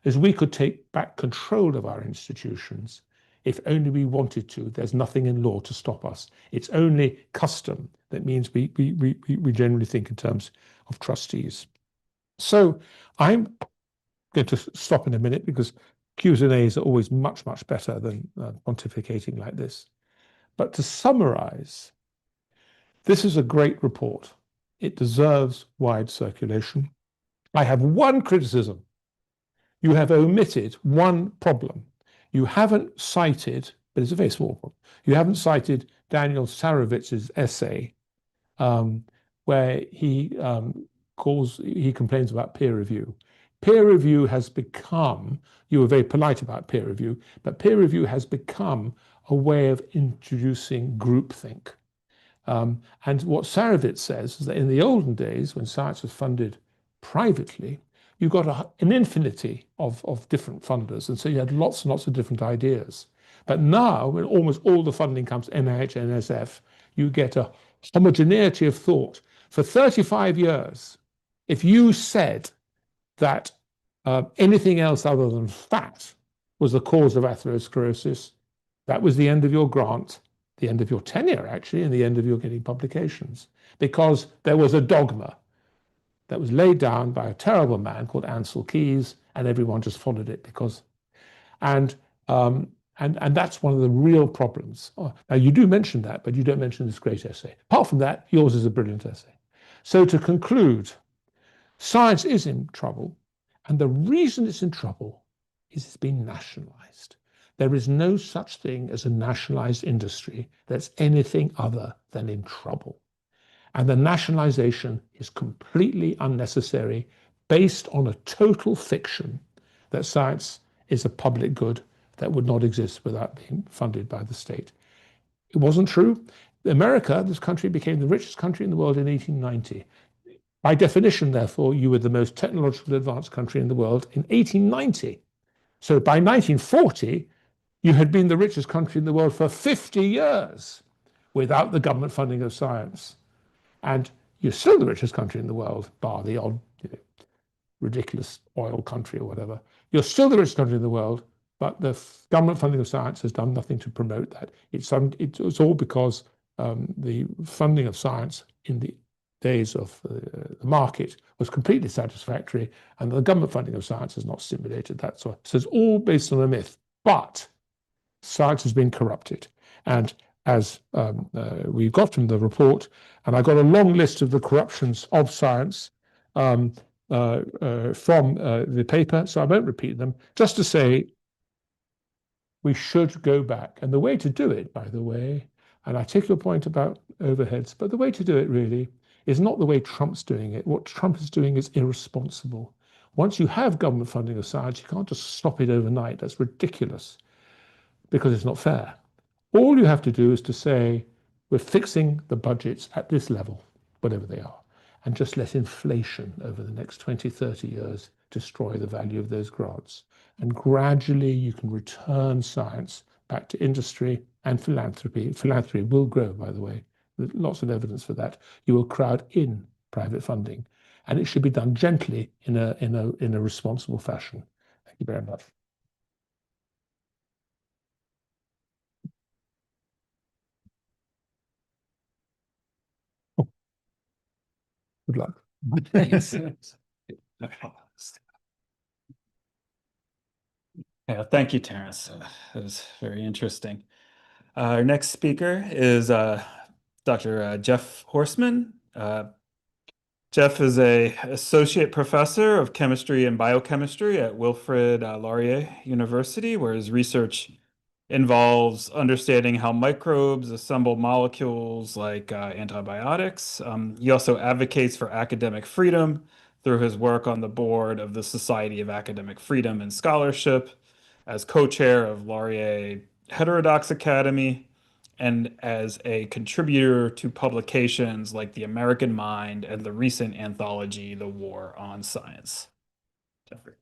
is we could take back control of our institutions if only we wanted to. There's nothing in law to stop us. It's only custom that means we generally think in terms of trustees. So I'm going to stop in a minute because Q&As are always much, much better than pontificating like this. But to summarize, this is a great report. It deserves wide circulation. I have one criticism. You have omitted one problem. You haven't cited, but it's a very small problem, you haven't cited Daniel Sarowitz's essay where he complains about peer review. Peer review has become, you were very polite about peer review, but peer review has become a way of introducing groupthink. And what Sarowitz says is that in the olden days, when science was funded privately, you got an infinity of different funders. And so you had lots and lots of different ideas. But now, when almost all the funding comes NIH, NSF, you get a homogeneity of thought. For 35 years, if you said that anything else other than fat was the cause of atherosclerosis, that was the end of your grant, the end of your tenure, actually, and the end of your getting publications, because there was a dogma that was laid down by a terrible man called Ansel Keys, and everyone just followed it because, and that's one of the real problems. Now, you do mention that, but you don't mention this great essay. Apart from that, yours is a brilliant essay. So to conclude, science is in trouble, and the reason it's in trouble is it's been nationalized. There is no such thing as a nationalized industry that's anything other than in trouble. And the nationalization is completely unnecessary, based on a total fiction that science is a public good that would not exist without being funded by the state. It wasn't true. America, this country, became the richest country in the world in 1890. By definition, therefore, you were the most technologically advanced country in the world in 1890. So by 1940, you had been the richest country in the world for 50 years without the government funding of science. And you're still the richest country in the world, bar the odd, ridiculous oil country or whatever. You're still the richest country in the world, but the government funding of science has done nothing to promote that. It's all because the funding of science in the days of the market was completely satisfactory, and the government funding of science has not stimulated that. So it's all based on a myth. But science has been corrupted. And as we got from the report, and I got a long list of the corruptions of science from the paper, so I won't repeat them, just to say we should go back. And the way to do it, by the way, and I take your point about overheads, but the way to do it really is not the way Trump's doing it. What Trump is doing is irresponsible. Once you have government funding of science, you can't just stop it overnight. That's ridiculous because it's not fair. All you have to do is to say, we're fixing the budgets at this level, whatever they are, and just let inflation over the next 20, 30 years destroy the value of those grants. And gradually you can return science back to industry and philanthropy. Philanthropy will grow, by the way, there's lots of evidence for that, you will crowd in private funding, and it should be done gently in a responsible fashion. Thank you very much. Good luck. Yeah, thank you, Terrence. That was very interesting. Our next speaker is Dr. Jeff Horstman. Jeff is a associate professor of chemistry and biochemistry at Wilfrid Laurier University, where his research involves understanding how microbes assemble molecules like antibiotics. He also advocates for academic freedom through his work on the board of the Society of Academic Freedom and Scholarship, as co-chair of Laurier Heterodox Academy, and as a contributor to publications like The American Mind and the recent anthology, The War on Science. Jeffrey.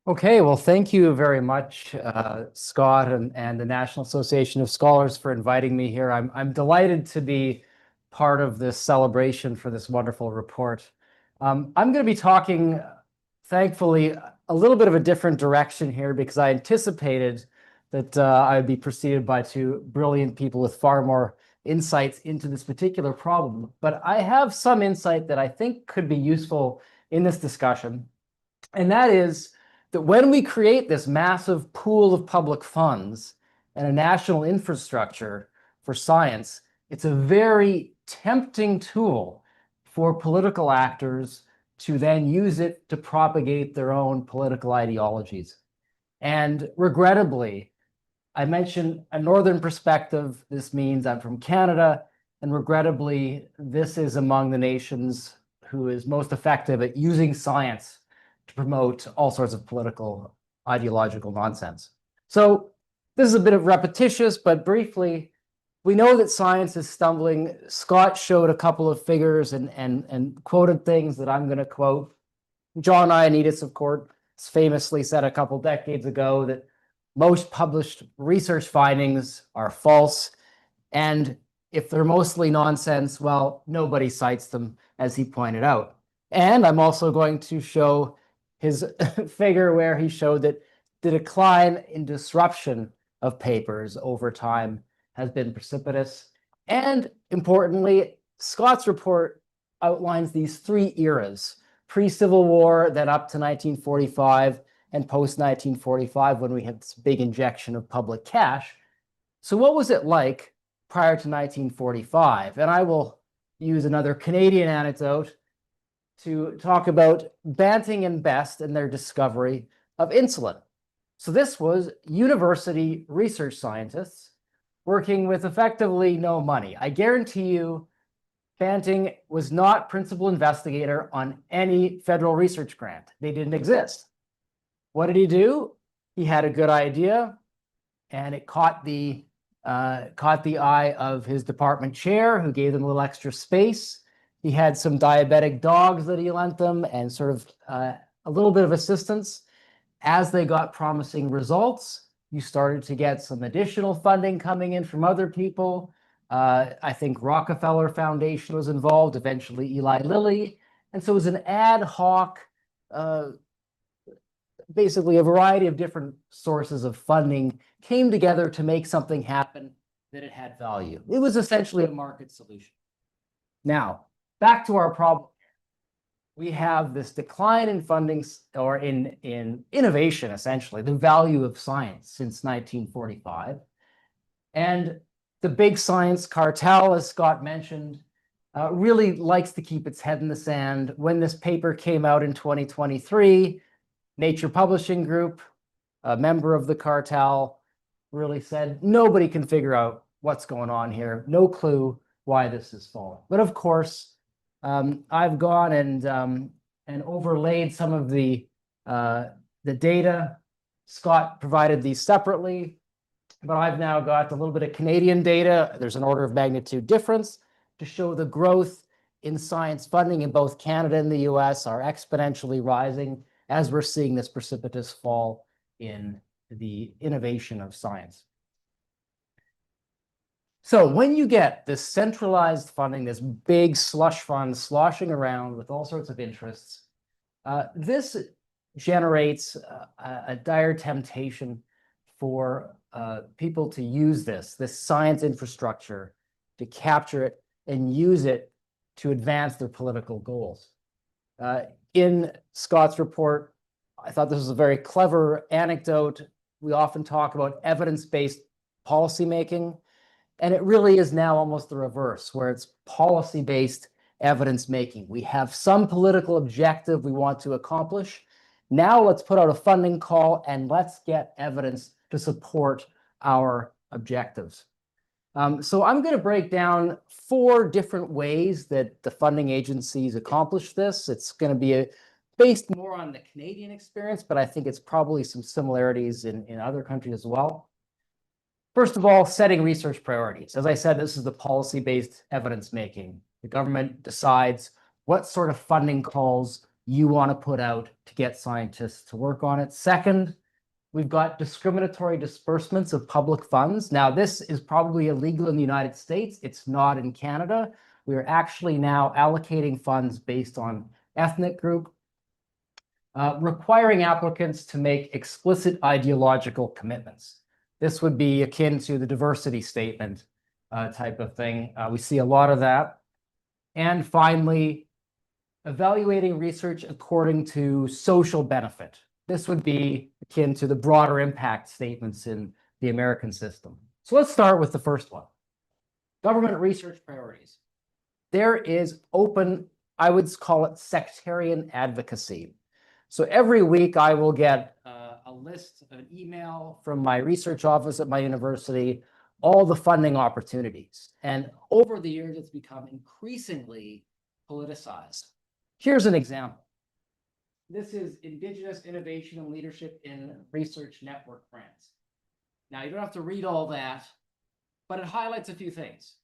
Okay, well, thank you very much, Scott and the National Association of Scholars for inviting me here. I'm delighted to be part of this celebration for this wonderful report. I'm going to be talking, thankfully, a little bit of a different direction here because I anticipated that I'd be preceded by two brilliant people with far more insights into this particular problem. But I have some insight that I think could be useful in this discussion, and that is that when we create this massive pool of public funds and a national infrastructure for science, it's a very tempting tool for political actors to then use it to propagate their own political ideologies. And regrettably, I mentioned a northern perspective. This means I'm from Canada, and regrettably, this is among the nations who is most effective at using science to promote all sorts of political, ideological nonsense. So this is a bit of repetitious, but briefly, we know that science is stumbling. Scott showed a couple of figures and quoted things that I'm going to quote. John Ioannidis, of course, famously said a couple decades ago that most published research findings are false, and if they're mostly nonsense, well, nobody cites them, as he pointed out. And I'm also going to show his figure where he showed that the decline in disruption of papers over time has been precipitous. And importantly, Scott's report outlines these three eras: pre-Civil War, then up to 1945, and post-1945, when we had this big injection of public cash. So what was it like prior to 1945? And I will use another Canadian anecdote to talk about Banting and Best and their discovery of insulin. So this was university research scientists working with effectively no money. I guarantee you, Banting was not principal investigator on any federal research grant. They didn't exist. What did he do? He had a good idea, and it caught the eye of his department chair, who gave them a little extra space. He had some diabetic dogs that he lent them and sort of a little bit of assistance. As they got promising results, you started to get some additional funding coming in from other people. I think Rockefeller Foundation was involved, eventually Eli Lilly. And so it was an ad hoc, basically a variety of different sources of funding came together to make something happen that it had value. It was essentially a market solution. Now, back to our problem. We have this decline in funding, or in innovation, essentially, the value of science since 1945. And the big science cartel, as Scott mentioned, really likes to keep its head in the sand. When this paper came out in 2023, Nature Publishing Group, a member of the cartel, really said, nobody can figure out what's going on here. No clue. why this is falling. But of course, I've gone and overlaid some of the data. Scott provided these separately, but I've now got a little bit of Canadian data. There's an order of magnitude difference to show the growth in science funding in both Canada and the US are exponentially rising as we're seeing this precipitous fall in the innovation of science. So when you get this centralized funding, this big slush fund sloshing around with all sorts of interests, this generates a dire temptation for people to use this science infrastructure, to capture it and use it to advance their political goals. In Scott's report, I thought this was a very clever anecdote. We often talk about evidence-based policymaking, and it really is now almost the reverse, where it's policy-based evidence-making. We have some political objective we want to accomplish. Now let's put out a funding call and let's get evidence to support our objectives. So I'm going to break down 4 different ways that the funding agencies accomplish this. It's going to be based more on the Canadian experience, but I think it's probably some similarities in other countries as well. First of all, setting research priorities. As I said, this is the policy-based evidence making. The government decides what sort of funding calls you want to put out to get scientists to work on it. Second, we've got discriminatory disbursements of public funds. Now, this is probably illegal in the United States. It's not in Canada. We are actually now allocating funds based on ethnic group, requiring applicants to make explicit ideological commitments. This would be akin to the diversity statement type of thing. We see a lot of that. And finally, evaluating research according to social benefit. This would be akin to the broader impact statements in the American system. So let's start with the first one. Government research priorities. There is open, I would call it sectarian advocacy. So every week I will get a list, an email from my research office at my university, all the funding opportunities. And over the years, it's become increasingly politicized. Here's an example. This is Indigenous Innovation and Leadership in Research Network grants. Now, you don't have to read all that, but it highlights a few things.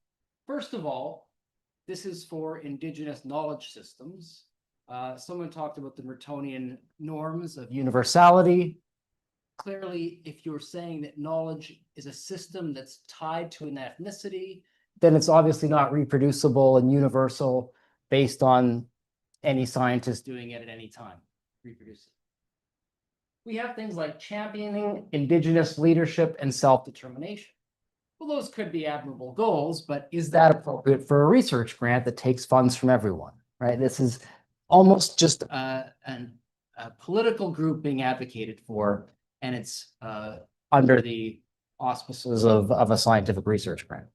First of all, this is for Indigenous knowledge systems. Someone talked about the Mertonian norms of universality. Clearly, if you're saying that knowledge is a system that's tied to an ethnicity, then it's obviously not reproducible and universal based on any scientist doing it at any time, reproducing. We have things like championing Indigenous leadership and self-determination. Well, those could be admirable goals, but is that appropriate for a research grant that takes funds from everyone, right? This is almost just a political group being advocated for, and it's under the auspices of a scientific research grant.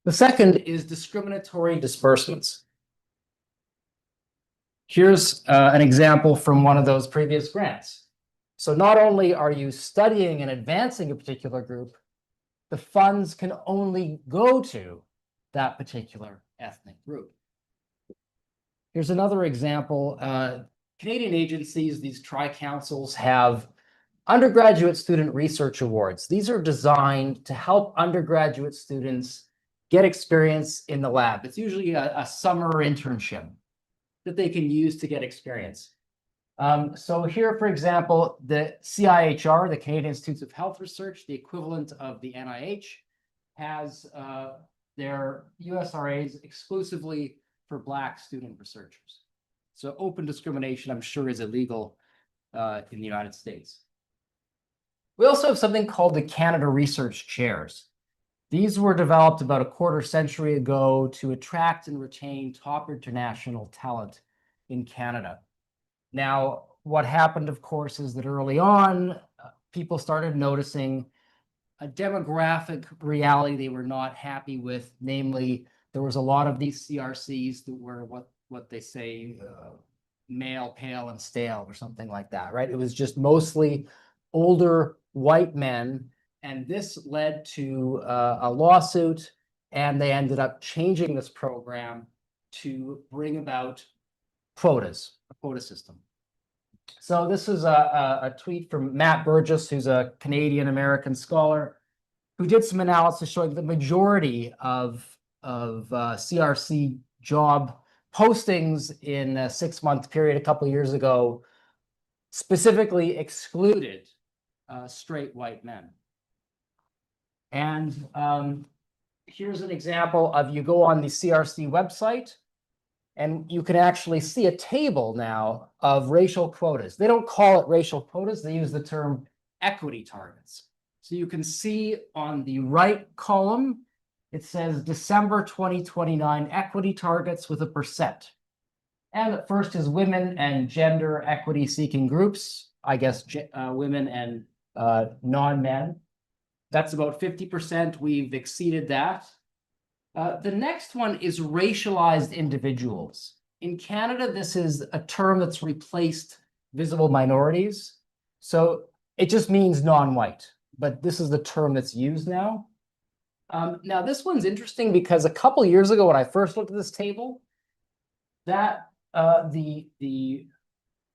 The second is discriminatory disbursements. Here's an example from one of those previous grants. So not only are you studying and advancing a particular group, the funds can only go to that particular ethnic group. Here's another example. Canadian agencies, these tri-councils, have undergraduate student research awards. These are designed to help undergraduate students get experience in the lab. It's usually a summer internship that they can use to get experience. So here, for example, the CIHR, the Canadian Institutes of Health Research, the equivalent of the NIH, has their USRAs exclusively for Black student researchers. So open discrimination, I'm sure, is illegal in the United States. We also have something called the Canada Research Chairs. These were developed about a quarter century ago to attract and retain top international talent in Canada. Now, what happened, of course, is that early on, people started noticing a demographic reality they were not happy with. Namely, there was a lot of these CRCs that were what they say, male, pale, and stale, or something like that, right? It was just mostly older white men. And this led to a lawsuit and they ended up changing this program to bring about quotas, a quota system. So this is a tweet from Matt Burgess, who's a Canadian-American scholar, who did some analysis showing the majority of CRC job postings in a 6-month period a couple of years ago specifically excluded straight white men. And here's an example of, you go on the CRC website and you can actually see a table now of racial quotas. They don't call it racial quotas, they use the term equity targets. So you can see on the right column, it says December 2029 equity targets with a percent. And the first is women and gender equity seeking groups, I guess women and non-men. That's about 50%. We've exceeded that. The next one is racialized individuals. In Canada, this is a term that's replaced visible minorities. So it just means non-white, but this is the term that's used now. Now, this one's interesting because a couple years ago, when I first looked at this table, that the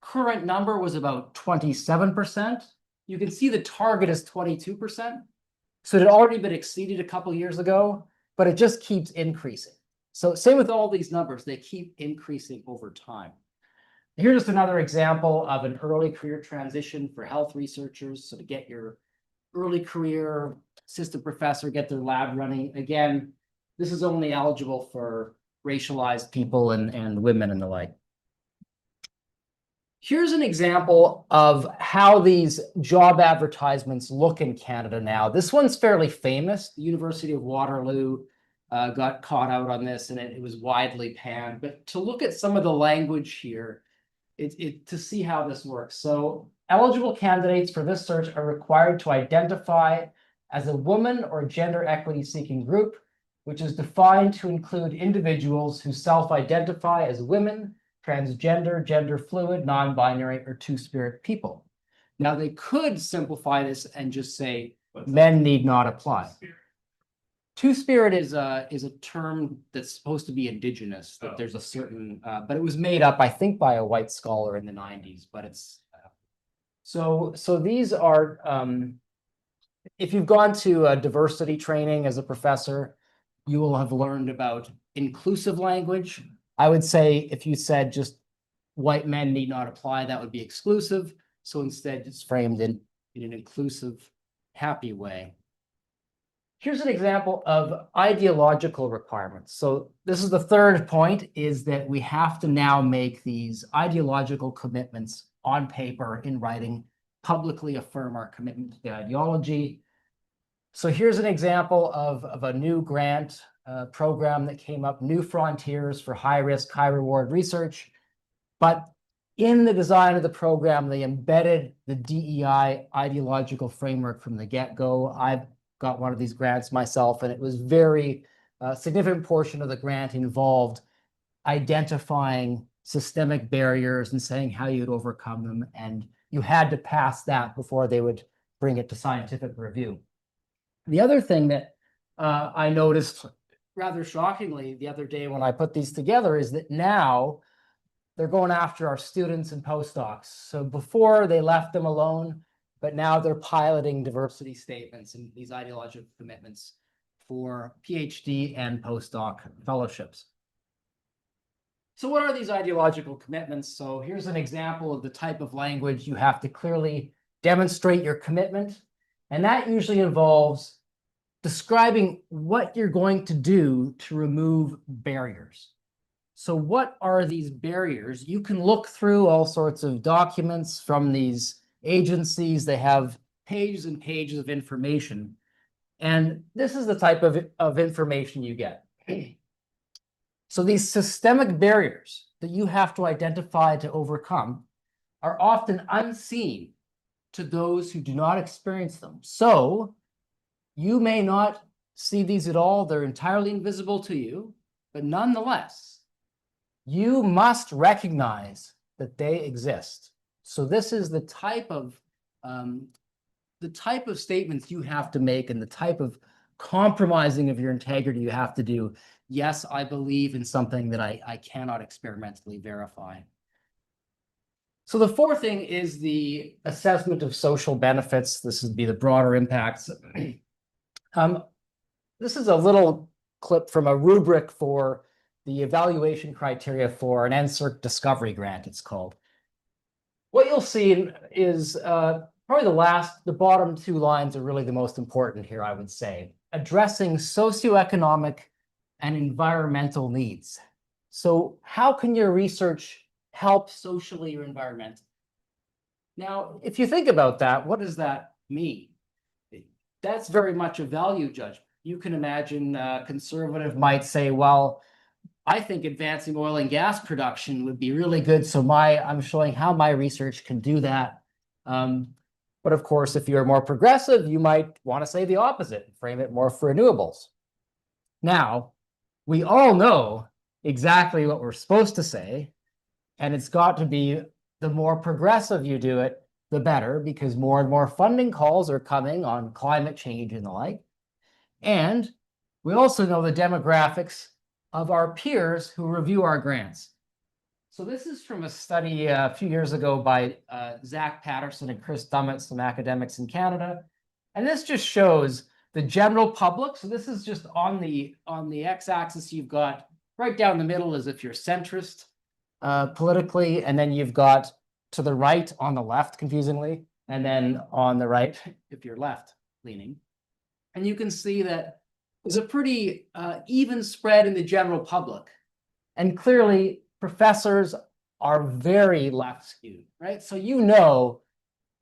current number was about 27%. You can see the target is 22%. So it had already been exceeded a couple years ago, but it just keeps increasing. So same with all these numbers, they keep increasing over time. Here's just another example of an early career transition for health researchers. So to get your early career assistant professor, get their lab running. Again, this is only eligible for racialized people and women and the like. Here's an example of how these job advertisements look in Canada now. This one's fairly famous. The University of Waterloo got caught out on this, and it was widely panned. But to look at some of the language here, to see how this works. So eligible candidates for this search are required to identify as a woman or gender equity seeking group, which is defined to include individuals who self-identify as women, transgender, gender fluid, non-binary, or two-spirit people. Now, they could simplify this and just say men need not apply. Two-spirit is a term that's supposed to be indigenous, that there's a certain, but it was made up, I think, by a white scholar in the 90s, but it's, so these are, if you've gone to a diversity training as a professor, you will have learned about inclusive language. I would say if you said just white men need not apply, that would be exclusive. So instead it's framed in an inclusive, happy way. Here's an example of ideological requirements. So this is the third point, is that we have to now make these ideological commitments on paper, in writing, publicly affirm our commitment to the ideology. So here's an example of a new grant program that came up, New Frontiers for High Risk, High Reward Research. But in the design of the program, they embedded the DEI ideological framework from the get-go. I've got one of these grants myself, and it was very significant portion of the grant involved identifying systemic barriers and saying how you'd overcome them. And you had to pass that before they would bring it to scientific review. The other thing that I noticed rather shockingly the other day when I put these together is that now they're going after our students and postdocs. So before they left them alone, but now they're piloting diversity statements and these ideological commitments for PhD and postdoc fellowships. So what are these ideological commitments? So here's an example of the type of language you have to clearly demonstrate your commitment. And that usually involves describing what you're going to do to remove barriers. So what are these barriers? You can look through all sorts of documents from these agencies. They have pages and pages of information. And this is the type of information you get. So these systemic barriers that you have to identify to overcome are often unseen to those who do not experience them. So you may not see these at all. They're entirely invisible to you, but nonetheless, you must recognize that they exist. So this is the type of statements you have to make and the type of compromising of your integrity you have to do. Yes, I believe in something that I cannot experimentally verify. So the fourth thing is the assessment of social benefits. This would be the broader impacts. This is a little clip from a rubric for the evaluation criteria for an NSERC discovery grant, it's called. What you'll see is probably the bottom two lines are really the most important here, I would say. Addressing socioeconomic and environmental needs. So how can your research help socially or environmentally? Now, if you think about that, what does that mean? That's very much a value judgment. You can imagine a conservative might say, well, I think advancing oil and gas production would be really good. So I'm showing how my research can do that. But of course, if you're more progressive, you might want to say the opposite, frame it more for renewables. Now, we all know exactly what we're supposed to say, and it's got to be the more progressive you do it, the better, because more and more funding calls are coming on climate change and the like. And we also know the demographics of our peers who review our grants. So this is from a study a few years ago by Zach Patterson and Chris Dummett, some academics in Canada. And this just shows the general public. So this is just on the x-axis, you've got right down the middle as if you're centrist politically, and then you've got to the right on the left, confusingly, and then on the right if you're left leaning. And you can see that there's a pretty even spread in the general public. And clearly, professors are very left skewed, right? So you know,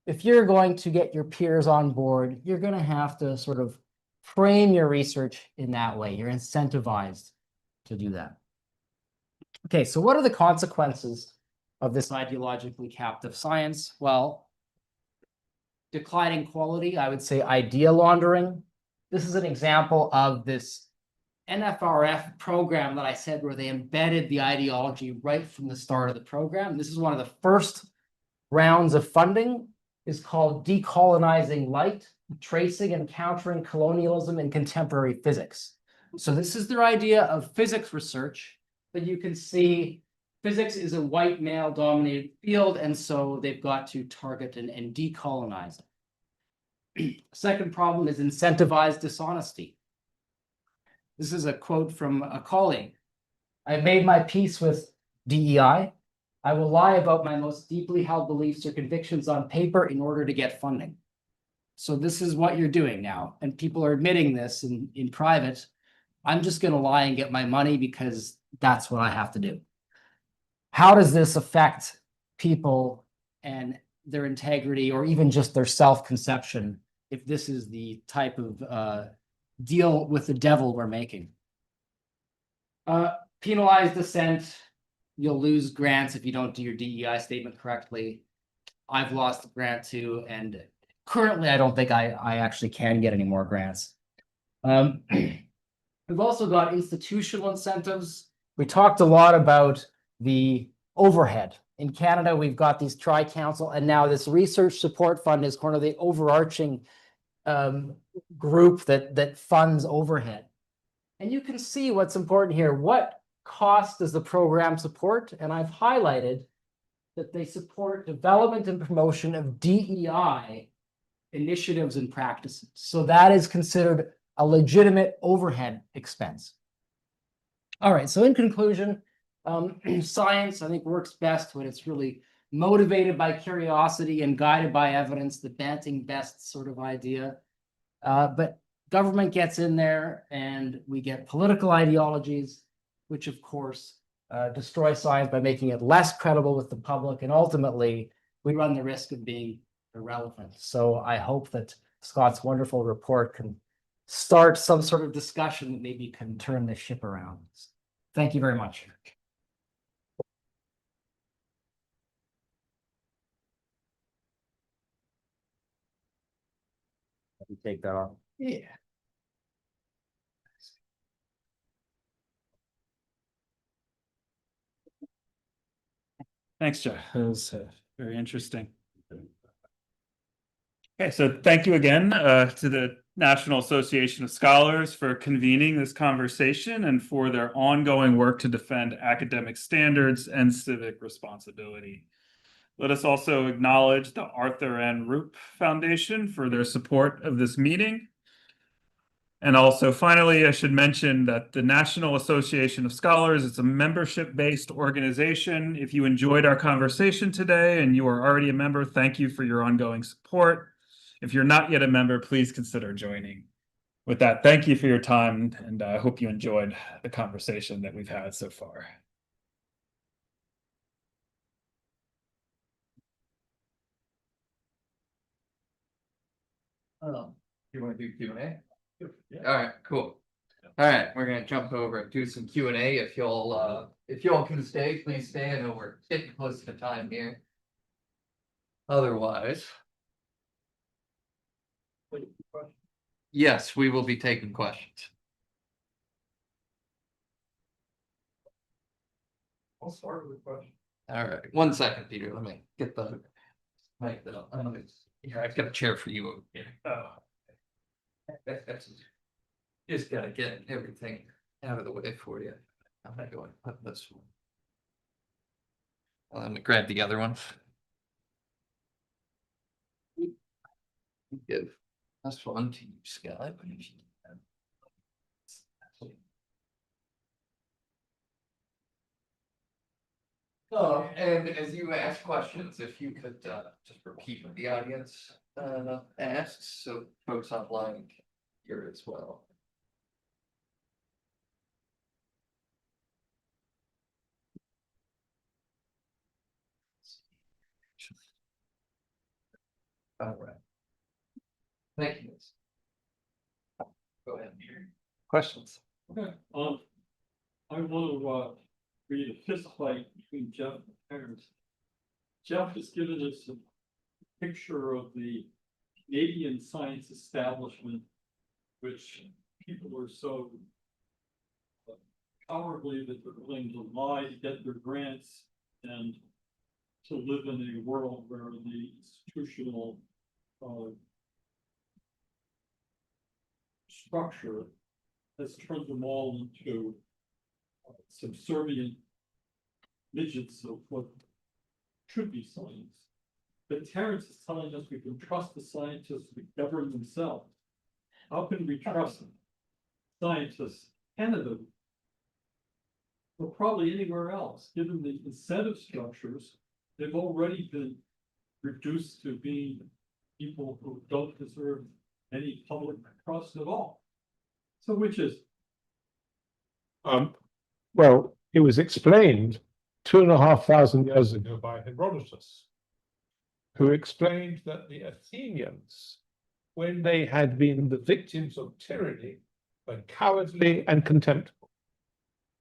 if you're going to get your peers on board, you're going to have to sort of frame your research in that way. You're incentivized to do that. Okay, so what are the consequences of this ideologically captive science? Well, declining quality, I would say idea laundering. This is an example of this NFRF program that I said where they embedded the ideology right from the start of the program. This is one of the first rounds of funding. It's called Decolonizing Light, Tracing and Countering Colonialism in Contemporary Physics. So this is their idea of physics research, but you can see physics is a white male dominated field, and so they've got to target and decolonize it. Second problem is incentivized dishonesty. This is a quote from a colleague. I've made my peace with DEI. I will lie about my most deeply held beliefs or convictions on paper in order to get funding. So this is what you're doing now. And people are admitting this in private. I'm just going to lie and get my money because that's what I have to do. How does this affect people and their integrity or even just their self-conception if this is the type of deal with the devil we're making? Penalize dissent. You'll lose grants if you don't do your DEI statement correctly. I've lost a grant too, and currently I don't think I actually can get any more grants. We've also got institutional incentives. We talked a lot about the overhead. In Canada, we've got these tri-council, and now this research support fund is kind of the overarching group that funds overhead. And you can see what's important here. What cost does the program support? And I've highlighted that they support development and promotion of DEI initiatives and practices. So that is considered a legitimate overhead expense. All right, so in conclusion, science, I think, works best when it's really motivated by curiosity and guided by evidence, the Banting best sort of idea. But government gets in there and we get political ideologies, which of course destroy science by making it less credible with the public. And ultimately, we run the risk of being irrelevant. So I hope that Scott's wonderful report can start some sort of discussion that maybe can turn the ship around. Thank you very much. Let me take that off. Yeah. Thanks, Jeff. That was very interesting. Okay, so thank you again to the National Association of Scholars for convening this conversation and for their ongoing work to defend academic standards and civic responsibility. Let us also acknowledge the Arthur N. Roop Foundation for their support of this meeting. And also, finally, I should mention that the National Association of Scholars is a membership-based organization. If you enjoyed our conversation today and you are already a member, thank you for your ongoing support. If you're not yet a member, please consider joining. With that, thank you for your time, and I hope you enjoyed the conversation that we've had so far. You want to do Q&A? All right, cool. All right, we're gonna jump over and do some Q&A. If y'all can stay, please stay. I know we're getting close to time here. Otherwise, yes, we will be taking questions. I'll start with a question. All right, 1 second, Peter. Let me get the mic up. Here, I've got a chair for you over here. Oh. Just gotta get everything out of the way for you. I'm gonna go and put this one. Let me grab the other one. Give this one to you, Scott. Oh, and as you ask questions, if you could just repeat what the audience asks, so folks online can hear as well. All right. Thank you. Go ahead. Questions? Okay, I want to read a fist fight between Jeff and Terrence. Jeff has given us a picture of the Canadian science establishment, which people are so cowardly that they're willing to lie to get their grants and to live in a world where the institutional structure has turned them all into subservient midgets of what should be science. But Terrence is telling us we can trust the scientists to govern themselves. How can we trust scientists in Canada or probably anywhere else, given the incentive structures? They've already been reduced to being people who don't deserve any public trust at all. So which is? Well, it was explained 2,500 years ago by Herodotus, who explained that the Athenians, when they had been the victims of tyranny, were cowardly and contemptible.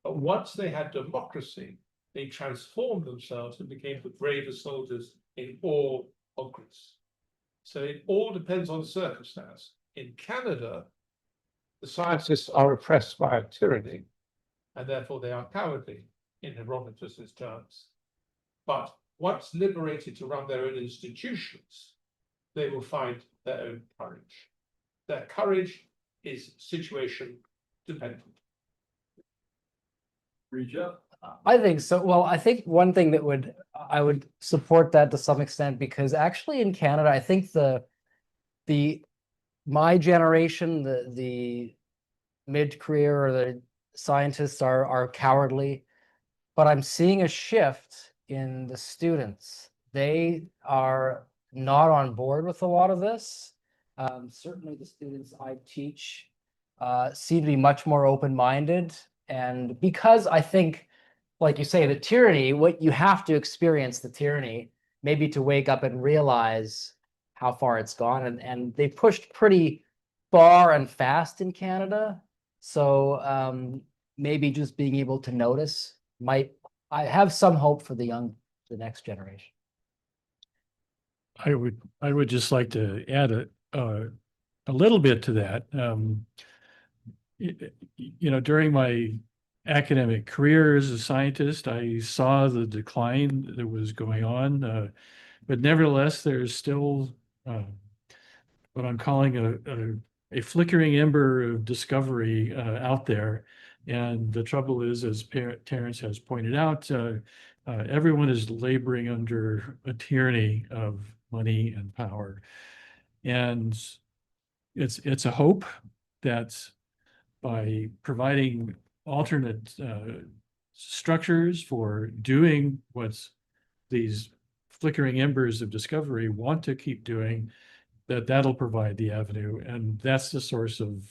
But once they had democracy, they transformed themselves and became the bravest soldiers in all of Greece. So it all depends on circumstance. In Canada, the scientists are oppressed by a tyranny, and therefore they are cowardly in Herodotus's terms. But once liberated to run their own institutions, they will find their own courage. Their courage is situation dependent. I think so. Well, I think one thing that I would support that to some extent, because actually in Canada, I think my generation, the mid-career or the scientists are cowardly, but I'm seeing a shift in the students. They are not on board with a lot of this. Certainly the students I teach seem to be much more open-minded. And because I think, like you say, the tyranny, what you have to experience the tyranny, maybe to wake up and realize how far it's gone. And they pushed pretty far and fast in Canada. So maybe just being able to notice I have some hope for the next generation. I would just like to add a little bit to that. During my academic career as a scientist, I saw the decline that was going on, but nevertheless, there's still what I'm calling a flickering ember of discovery out there. And the trouble is, as Terrence has pointed out, everyone is laboring under a tyranny of money and power. And it's a hope that by providing alternate structures for doing what these flickering embers of discovery want to keep doing, that'll provide the avenue. And that's the source of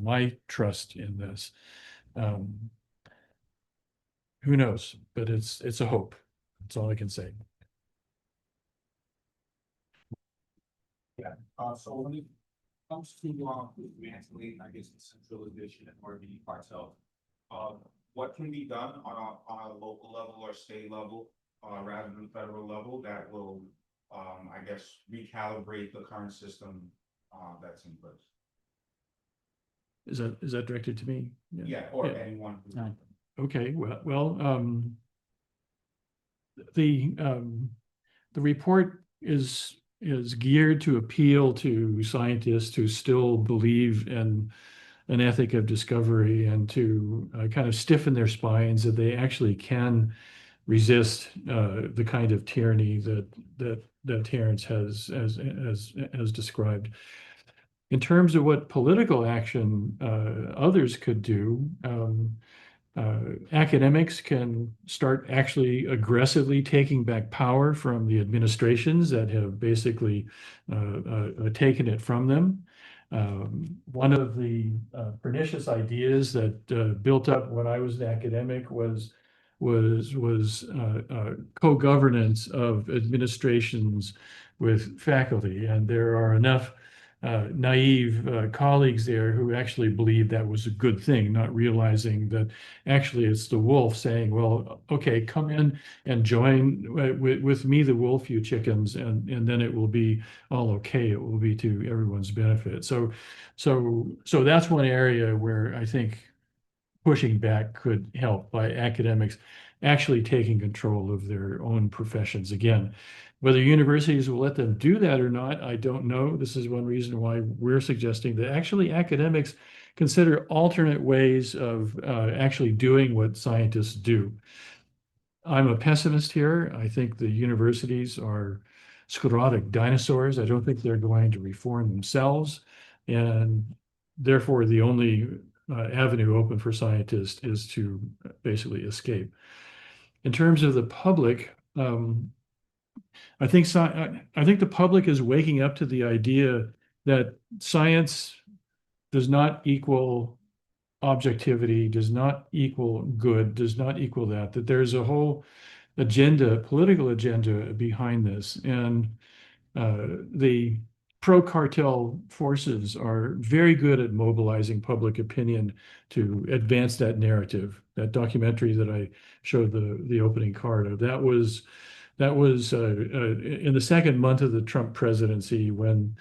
my trust in this. Who knows? But it's a hope. That's all I can say. So when it comes to dismantling, I guess, the centralization or the cartel, what can be done on a local level or state level, rather than federal level that will, I guess, recalibrate the current system, that's in place? Is that directed to me? Yeah, or anyone. Okay, the report is geared to appeal to scientists who still believe in an ethic of discovery and to kind of stiffen their spines that they actually can resist the kind of tyranny that Terrence has described. In terms of what political action others could do, academics can start actually aggressively taking back power from the administrations that have basically taken it from them. One of the pernicious ideas that built up when I was an academic was co-governance of administrations with faculty, and there are enough naive colleagues there who actually believed that was a good thing, not realizing that actually it's the wolf saying, well, okay, come in and join with me, the wolf, you chickens, and then it will be all okay. It will be to everyone's benefit. So that's one area where I think pushing back could help by academics actually taking control of their own professions again. Whether universities will let them do that or not, I don't know. This is one reason why we're suggesting that actually academics consider alternate ways of actually doing what scientists do. I'm a pessimist here. I think the universities are sclerotic dinosaurs. I don't think they're going to reform themselves. And therefore, the only avenue open for scientists is to basically escape. In terms of the public, I think the public is waking up to the idea that science does not equal objectivity, does not equal good, does not equal that there's a whole agenda, political agenda behind this. And the pro-cartel forces are very good at mobilizing public opinion to advance that narrative. That documentary that I showed the opening card of, that was in the second month of the Trump presidency when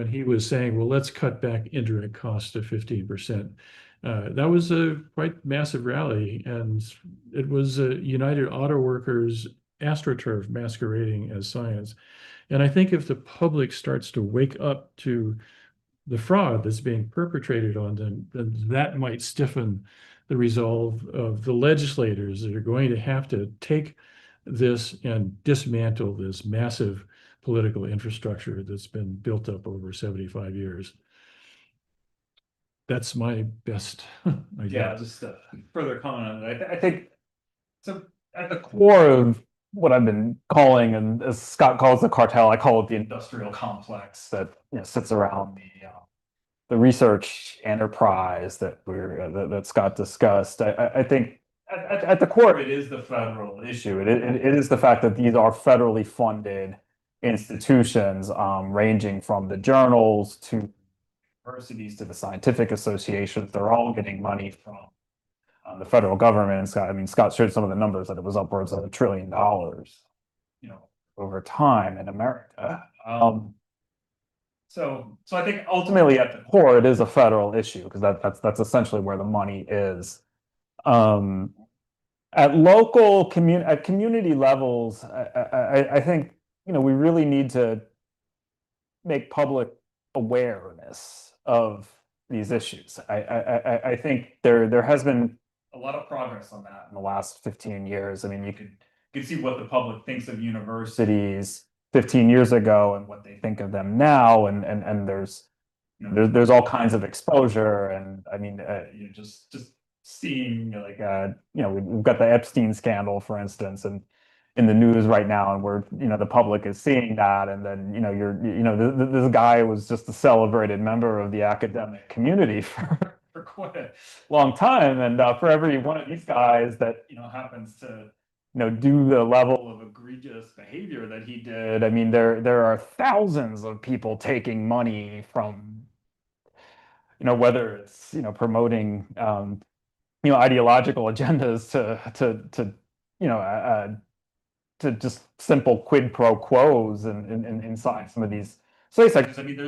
he was saying, well, let's cut back indirect costs to 15%. That was a quite massive rally, and it was United Auto Workers AstroTurf masquerading as science. And I think if the public starts to wake up to the fraud that's being perpetrated on them, then that might stiffen the resolve of the legislators that are going to have to take this and dismantle this massive political infrastructure that's been built up over 75 years. That's my best idea. Yeah, just a further comment on it. I think so. At the core of what I've been calling, and as Scott calls the cartel, I call it the industrial complex that sits around the research enterprise that that Scott discussed. I think at the core of it is the federal issue. It is the fact that these are federally funded institutions, ranging from the journals to universities to the scientific associations. They're all getting money from the federal government. And Scott showed some of the numbers that it was upwards of $1 trillion, over time in America. So I think ultimately at the core, it is a federal issue because that's essentially where the money is. At local community levels, I think we really need to make public awareness of these issues. I think there has been a lot of progress on that in the last 15 years. I mean, you could see what the public thinks of universities 15 years ago and what they think of them now, and there's there's all kinds of exposure, and I mean, just seeing like we've got the Epstein scandal, for instance, and in the news right now, and where the public is seeing that, and then this guy was just a celebrated member of the academic community for quite a long time, and for every one of these guys that happens to do the level of egregious behavior that he did, I mean, there are thousands of people taking money from whether it's promoting ideological agendas to just simple quid pro quos and inside some of these place sectors. I mean,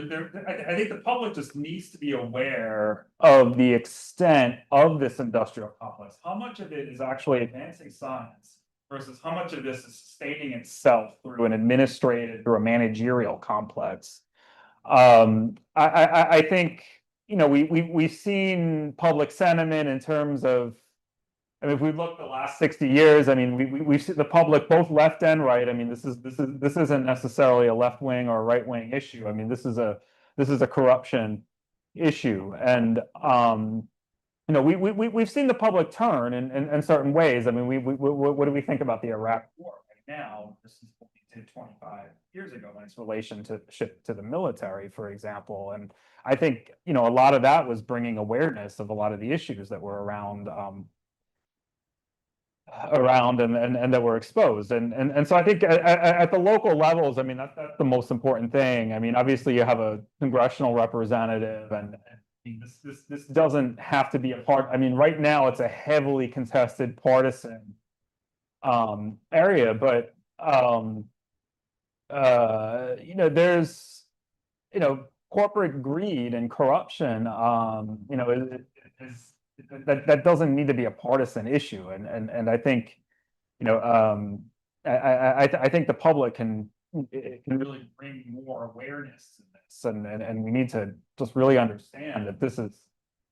I think the public just needs to be aware of the extent of this industrial complex. How much of it is actually advancing science versus how much of this is sustaining itself through an through a managerial complex. I think we've seen public sentiment in terms of, I mean, if we look the last 60 years, I mean, we've seen the public, both left and right. I mean, this isn't necessarily a left wing or a right wing issue. I mean, this is a corruption issue, and we've seen the public turn in certain ways. I mean, what do we think about the Iraq War right now? This is what we did 25 years ago in its relationship to the military, for example, and I think a lot of that was bringing awareness of a lot of the issues that were around and that were exposed, and so I think at the local levels, I mean, that's the most important thing. I mean, obviously you have a congressional representative, and this doesn't have to be a part. I mean, right now it's a heavily contested partisan area, but there's corporate greed and corruption that doesn't need to be a partisan issue, and I think I think the public can really bring more awareness to this, and we need to just really understand that this is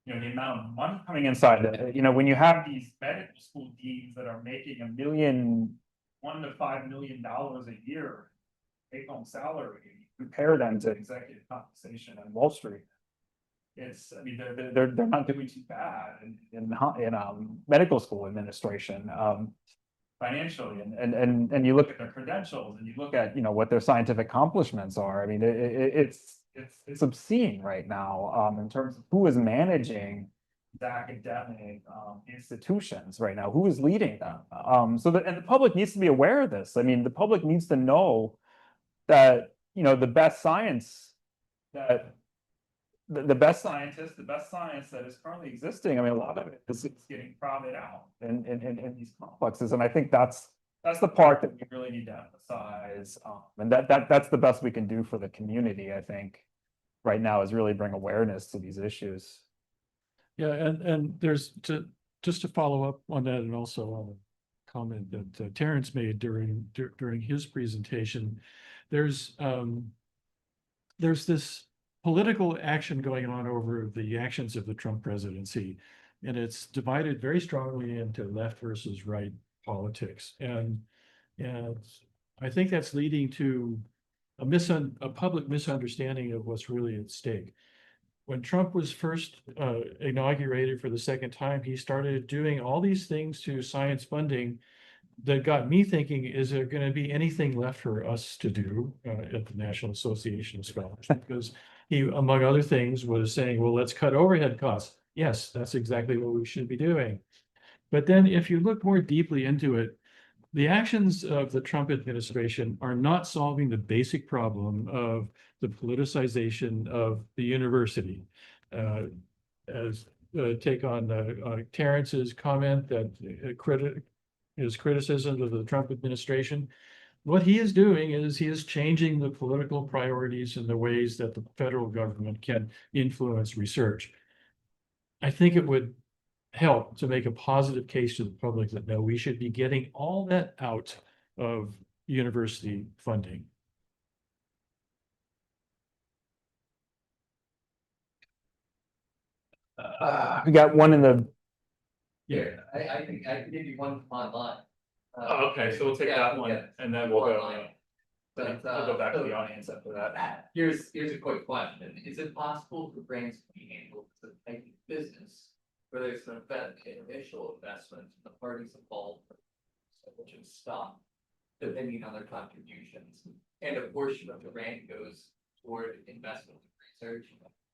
the amount of money coming inside. When you have these medical school deans that are making $1 to $5 million a year take home salary, compare them to executive compensation on Wall Street. I mean, they're not doing too bad in medical school administration financially, and you look at their credentials, and you look at what their scientific accomplishments are. I mean, it's obscene right now in terms of who is managing the academic institutions right now, who is leading them. And the public needs to be aware of this. I mean, the public needs to know that the best science that the best scientists, the best science that is currently existing, I mean, a lot of it is getting crowded out in these complexes, and I think that's the part that we really need to emphasize, and that's the best we can do for the community, I think, right now, is really bring awareness to these issues. Yeah, and there's just to follow up on that, and also on a comment that Terrence made during his presentation, there's this political action going on over the actions of the Trump presidency, and it's divided very strongly into left versus right politics, and I think that's leading to a public misunderstanding of what's really at stake. When Trump was first inaugurated for the second time, he started doing all these things to science funding that got me thinking, is there going to be anything left for us to do at the National Association of Scholars? Because he, among other things, was saying, well, let's cut overhead costs. Yes, that's exactly what we should be doing. But then if you look more deeply into it, the actions of the Trump administration are not solving the basic problem of the politicization of the university. Take on Terrence's comment that his criticism of the Trump administration. What he is doing is he is changing the political priorities and the ways that the federal government can influence research. I think it would help to make a positive case to the public that no, we should be getting all that out of university funding. We got one in the. Here, I think I can give you one online. Oh, okay, so we'll take Yeah, that one yeah. and then we'll go. Online. But, I'll go back to so- the audience after that. Here's a quick question. Is it possible for grants to be handled as a type of business where there's an initial investment and the parties involved, which is stock, depending on their contributions, and a portion of the grant goes toward investment in research.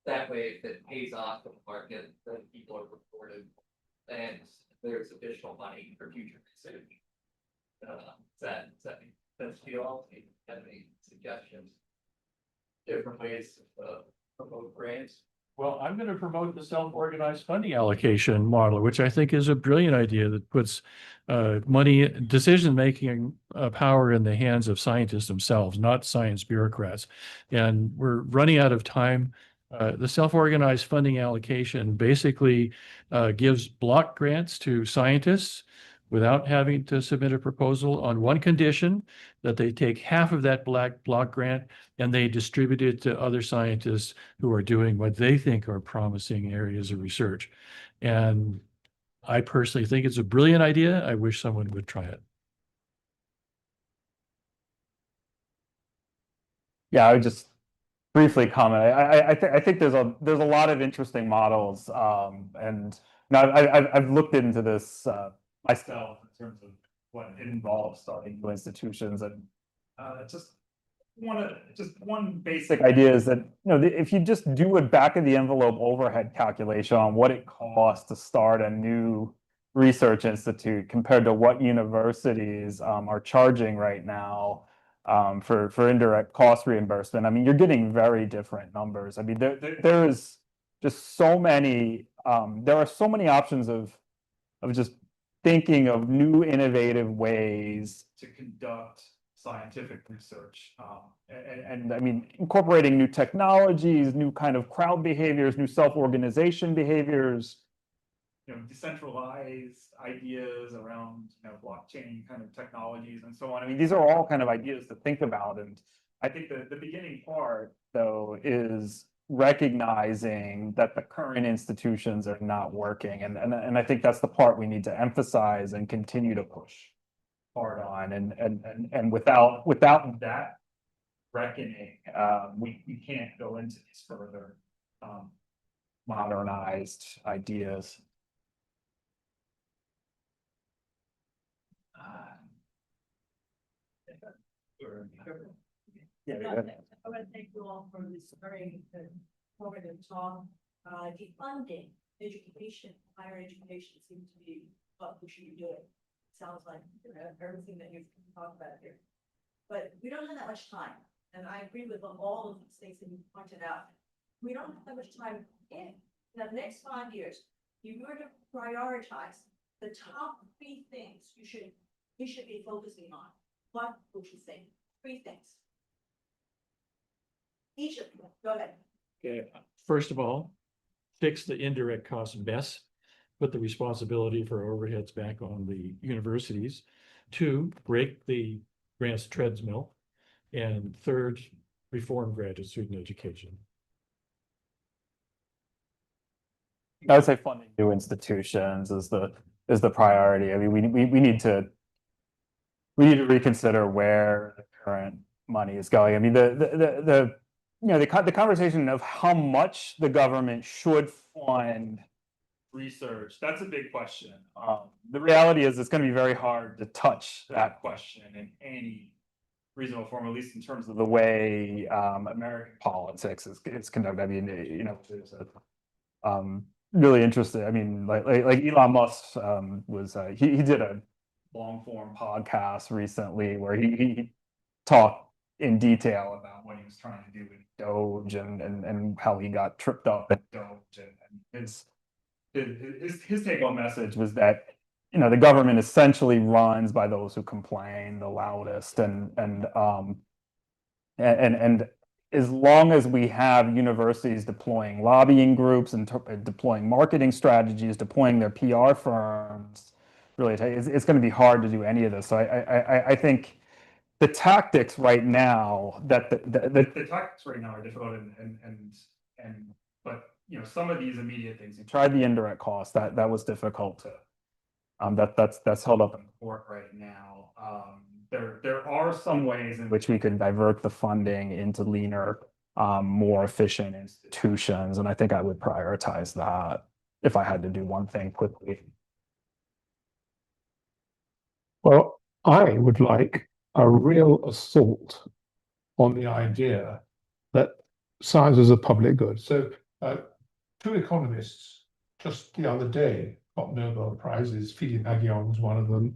That way, if it pays off in the market, then people are reported, and there's additional money for future research. Does that make sense to you all? Do you have any suggestions? Different ways of promote grants? Well, I'm going to promote the self-organized funding allocation model, which I think is a brilliant idea that puts money, decision-making power in the hands of scientists themselves, not science bureaucrats. And we're running out of time. The self-organized funding allocation basically gives block grants to scientists without having to submit a proposal on one condition, that they take half of that block grant and they distribute it to other scientists who are doing what they think are promising areas of research. And I personally think it's a brilliant idea. I wish someone would try it. Yeah, I would just briefly comment. I think there's a lot of interesting models, and now I've looked into this myself in terms of what it involves starting new institutions, and just one basic idea is that if you just do a back of the envelope overhead calculation on what it costs to start a new research institute compared to what universities are charging right now. For indirect cost reimbursement, I mean, you're getting very different numbers. I mean, there is just so many, there are so many options of just thinking of new innovative ways to conduct scientific research. And I mean, incorporating new technologies, new kind of crowd behaviors, new self-organization behaviors, decentralized ideas around, blockchain kind of technologies and so on. I mean, these are all kind of ideas to think about. And I think the beginning part, though, is recognizing that the current institutions are not working. And I think that's the part we need to emphasize and continue to push hard on. And without that reckoning, we can't go into these further modernized ideas. Yeah, I want to thank you all for this very informative talk. The funding, education, higher education seems to be what we should be doing. Sounds like everything that you've talked about here. But we don't have that much time. And I agree with all of these things that you pointed out. We don't have that much time in the next 5 years. You were to prioritize the top 3 things you should be focusing on. What would you say? 3 things. Each of them. Go ahead. Okay, first of all, fix the indirect cost best, put the responsibility for overheads back on the universities. 2, break the grants treadmill. And 3rd, reform graduate student education. I would say funding new institutions is the priority. I mean, we need to reconsider where the current money is going. I mean, the conversation of how much the government should fund research, that's a big question. The reality is it's going to be very hard to touch that question in any reasonable form, at least in terms of the way American politics is conducted. I mean, there's a really interesting. I mean, like Elon Musk was he did a long form podcast recently where he talked in detail about what he was trying to do with Doge and how he got tripped up at Doge, and his take home message was that the government essentially runs by those who complain the loudest, and as long as we have universities deploying lobbying groups and deploying marketing strategies, deploying their PR firms, really, it's going to be hard to do any of this. So I think the tactics right now the tactics right now are difficult, but you know, some of these immediate things. You tried the indirect cost, that was difficult to, that's held up in court right now. There are some ways in which we could divert the funding into leaner, more efficient institutions, and I think I would prioritize that if I had to do one thing quickly. Well, I would like a real assault on the idea that science is a public good. So, two economists just the other day got Nobel Prizes. Philippe Aghion was one of them.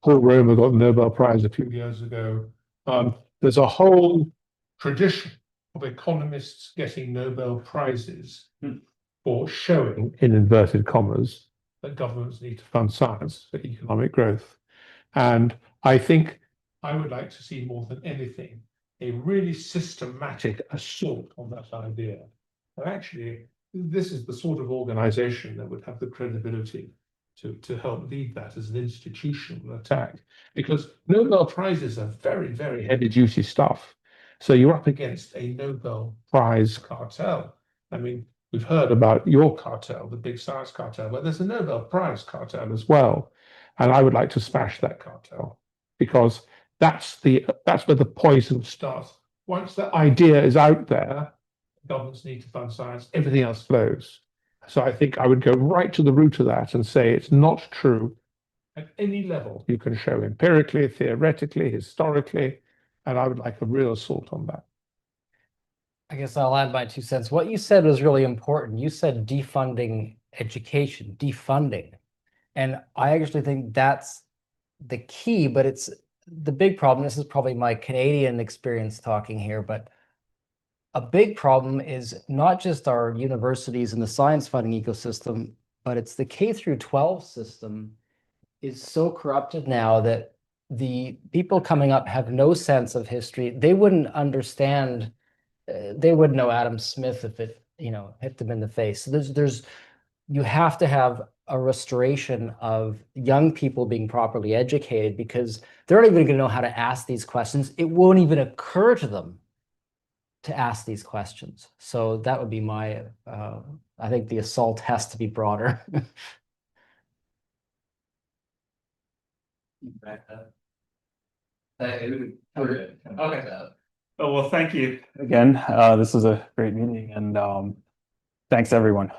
Paul Romer got the Nobel Prize a few years ago. There's a whole tradition of economists getting Nobel Prizes for showing, in inverted commas, that governments need to fund science for economic growth. And I think I would like to see more than anything a really systematic assault on that idea. And actually, this is the sort of organization that would have the credibility to help lead that as an institutional attack. Because Nobel Prizes are very, very heavy duty stuff. So you're up against a Nobel Prize cartel. I mean, we've heard about your cartel, the big science cartel, but there's a Nobel Prize cartel as well. And I would like to smash that cartel, because that's where the poison starts. Once the idea is out there, governments need to fund science, everything else flows. So I think I would go right to the root of that and say it's not true at any level. You can show empirically, theoretically, historically, and I would like a real assault on that. I guess I'll add my 2 cents. What you said was really important. You said defunding education, defunding. And I actually think that's the key, but it's the big problem. This is probably my Canadian experience talking here, but a big problem is not just our universities and the science funding ecosystem, but it's the K through 12 system is so corrupted now that the people coming up have no sense of history. They wouldn't understand, they wouldn't know Adam Smith if it, hit them in the face. So you have to have a restoration of young people being properly educated, because they're not even going to know how to ask these questions. It won't even occur to them to ask these questions. So that would be my, I think the assault has to be broader. Okay. Oh, well, thank you again. This was a great meeting, and thanks everyone.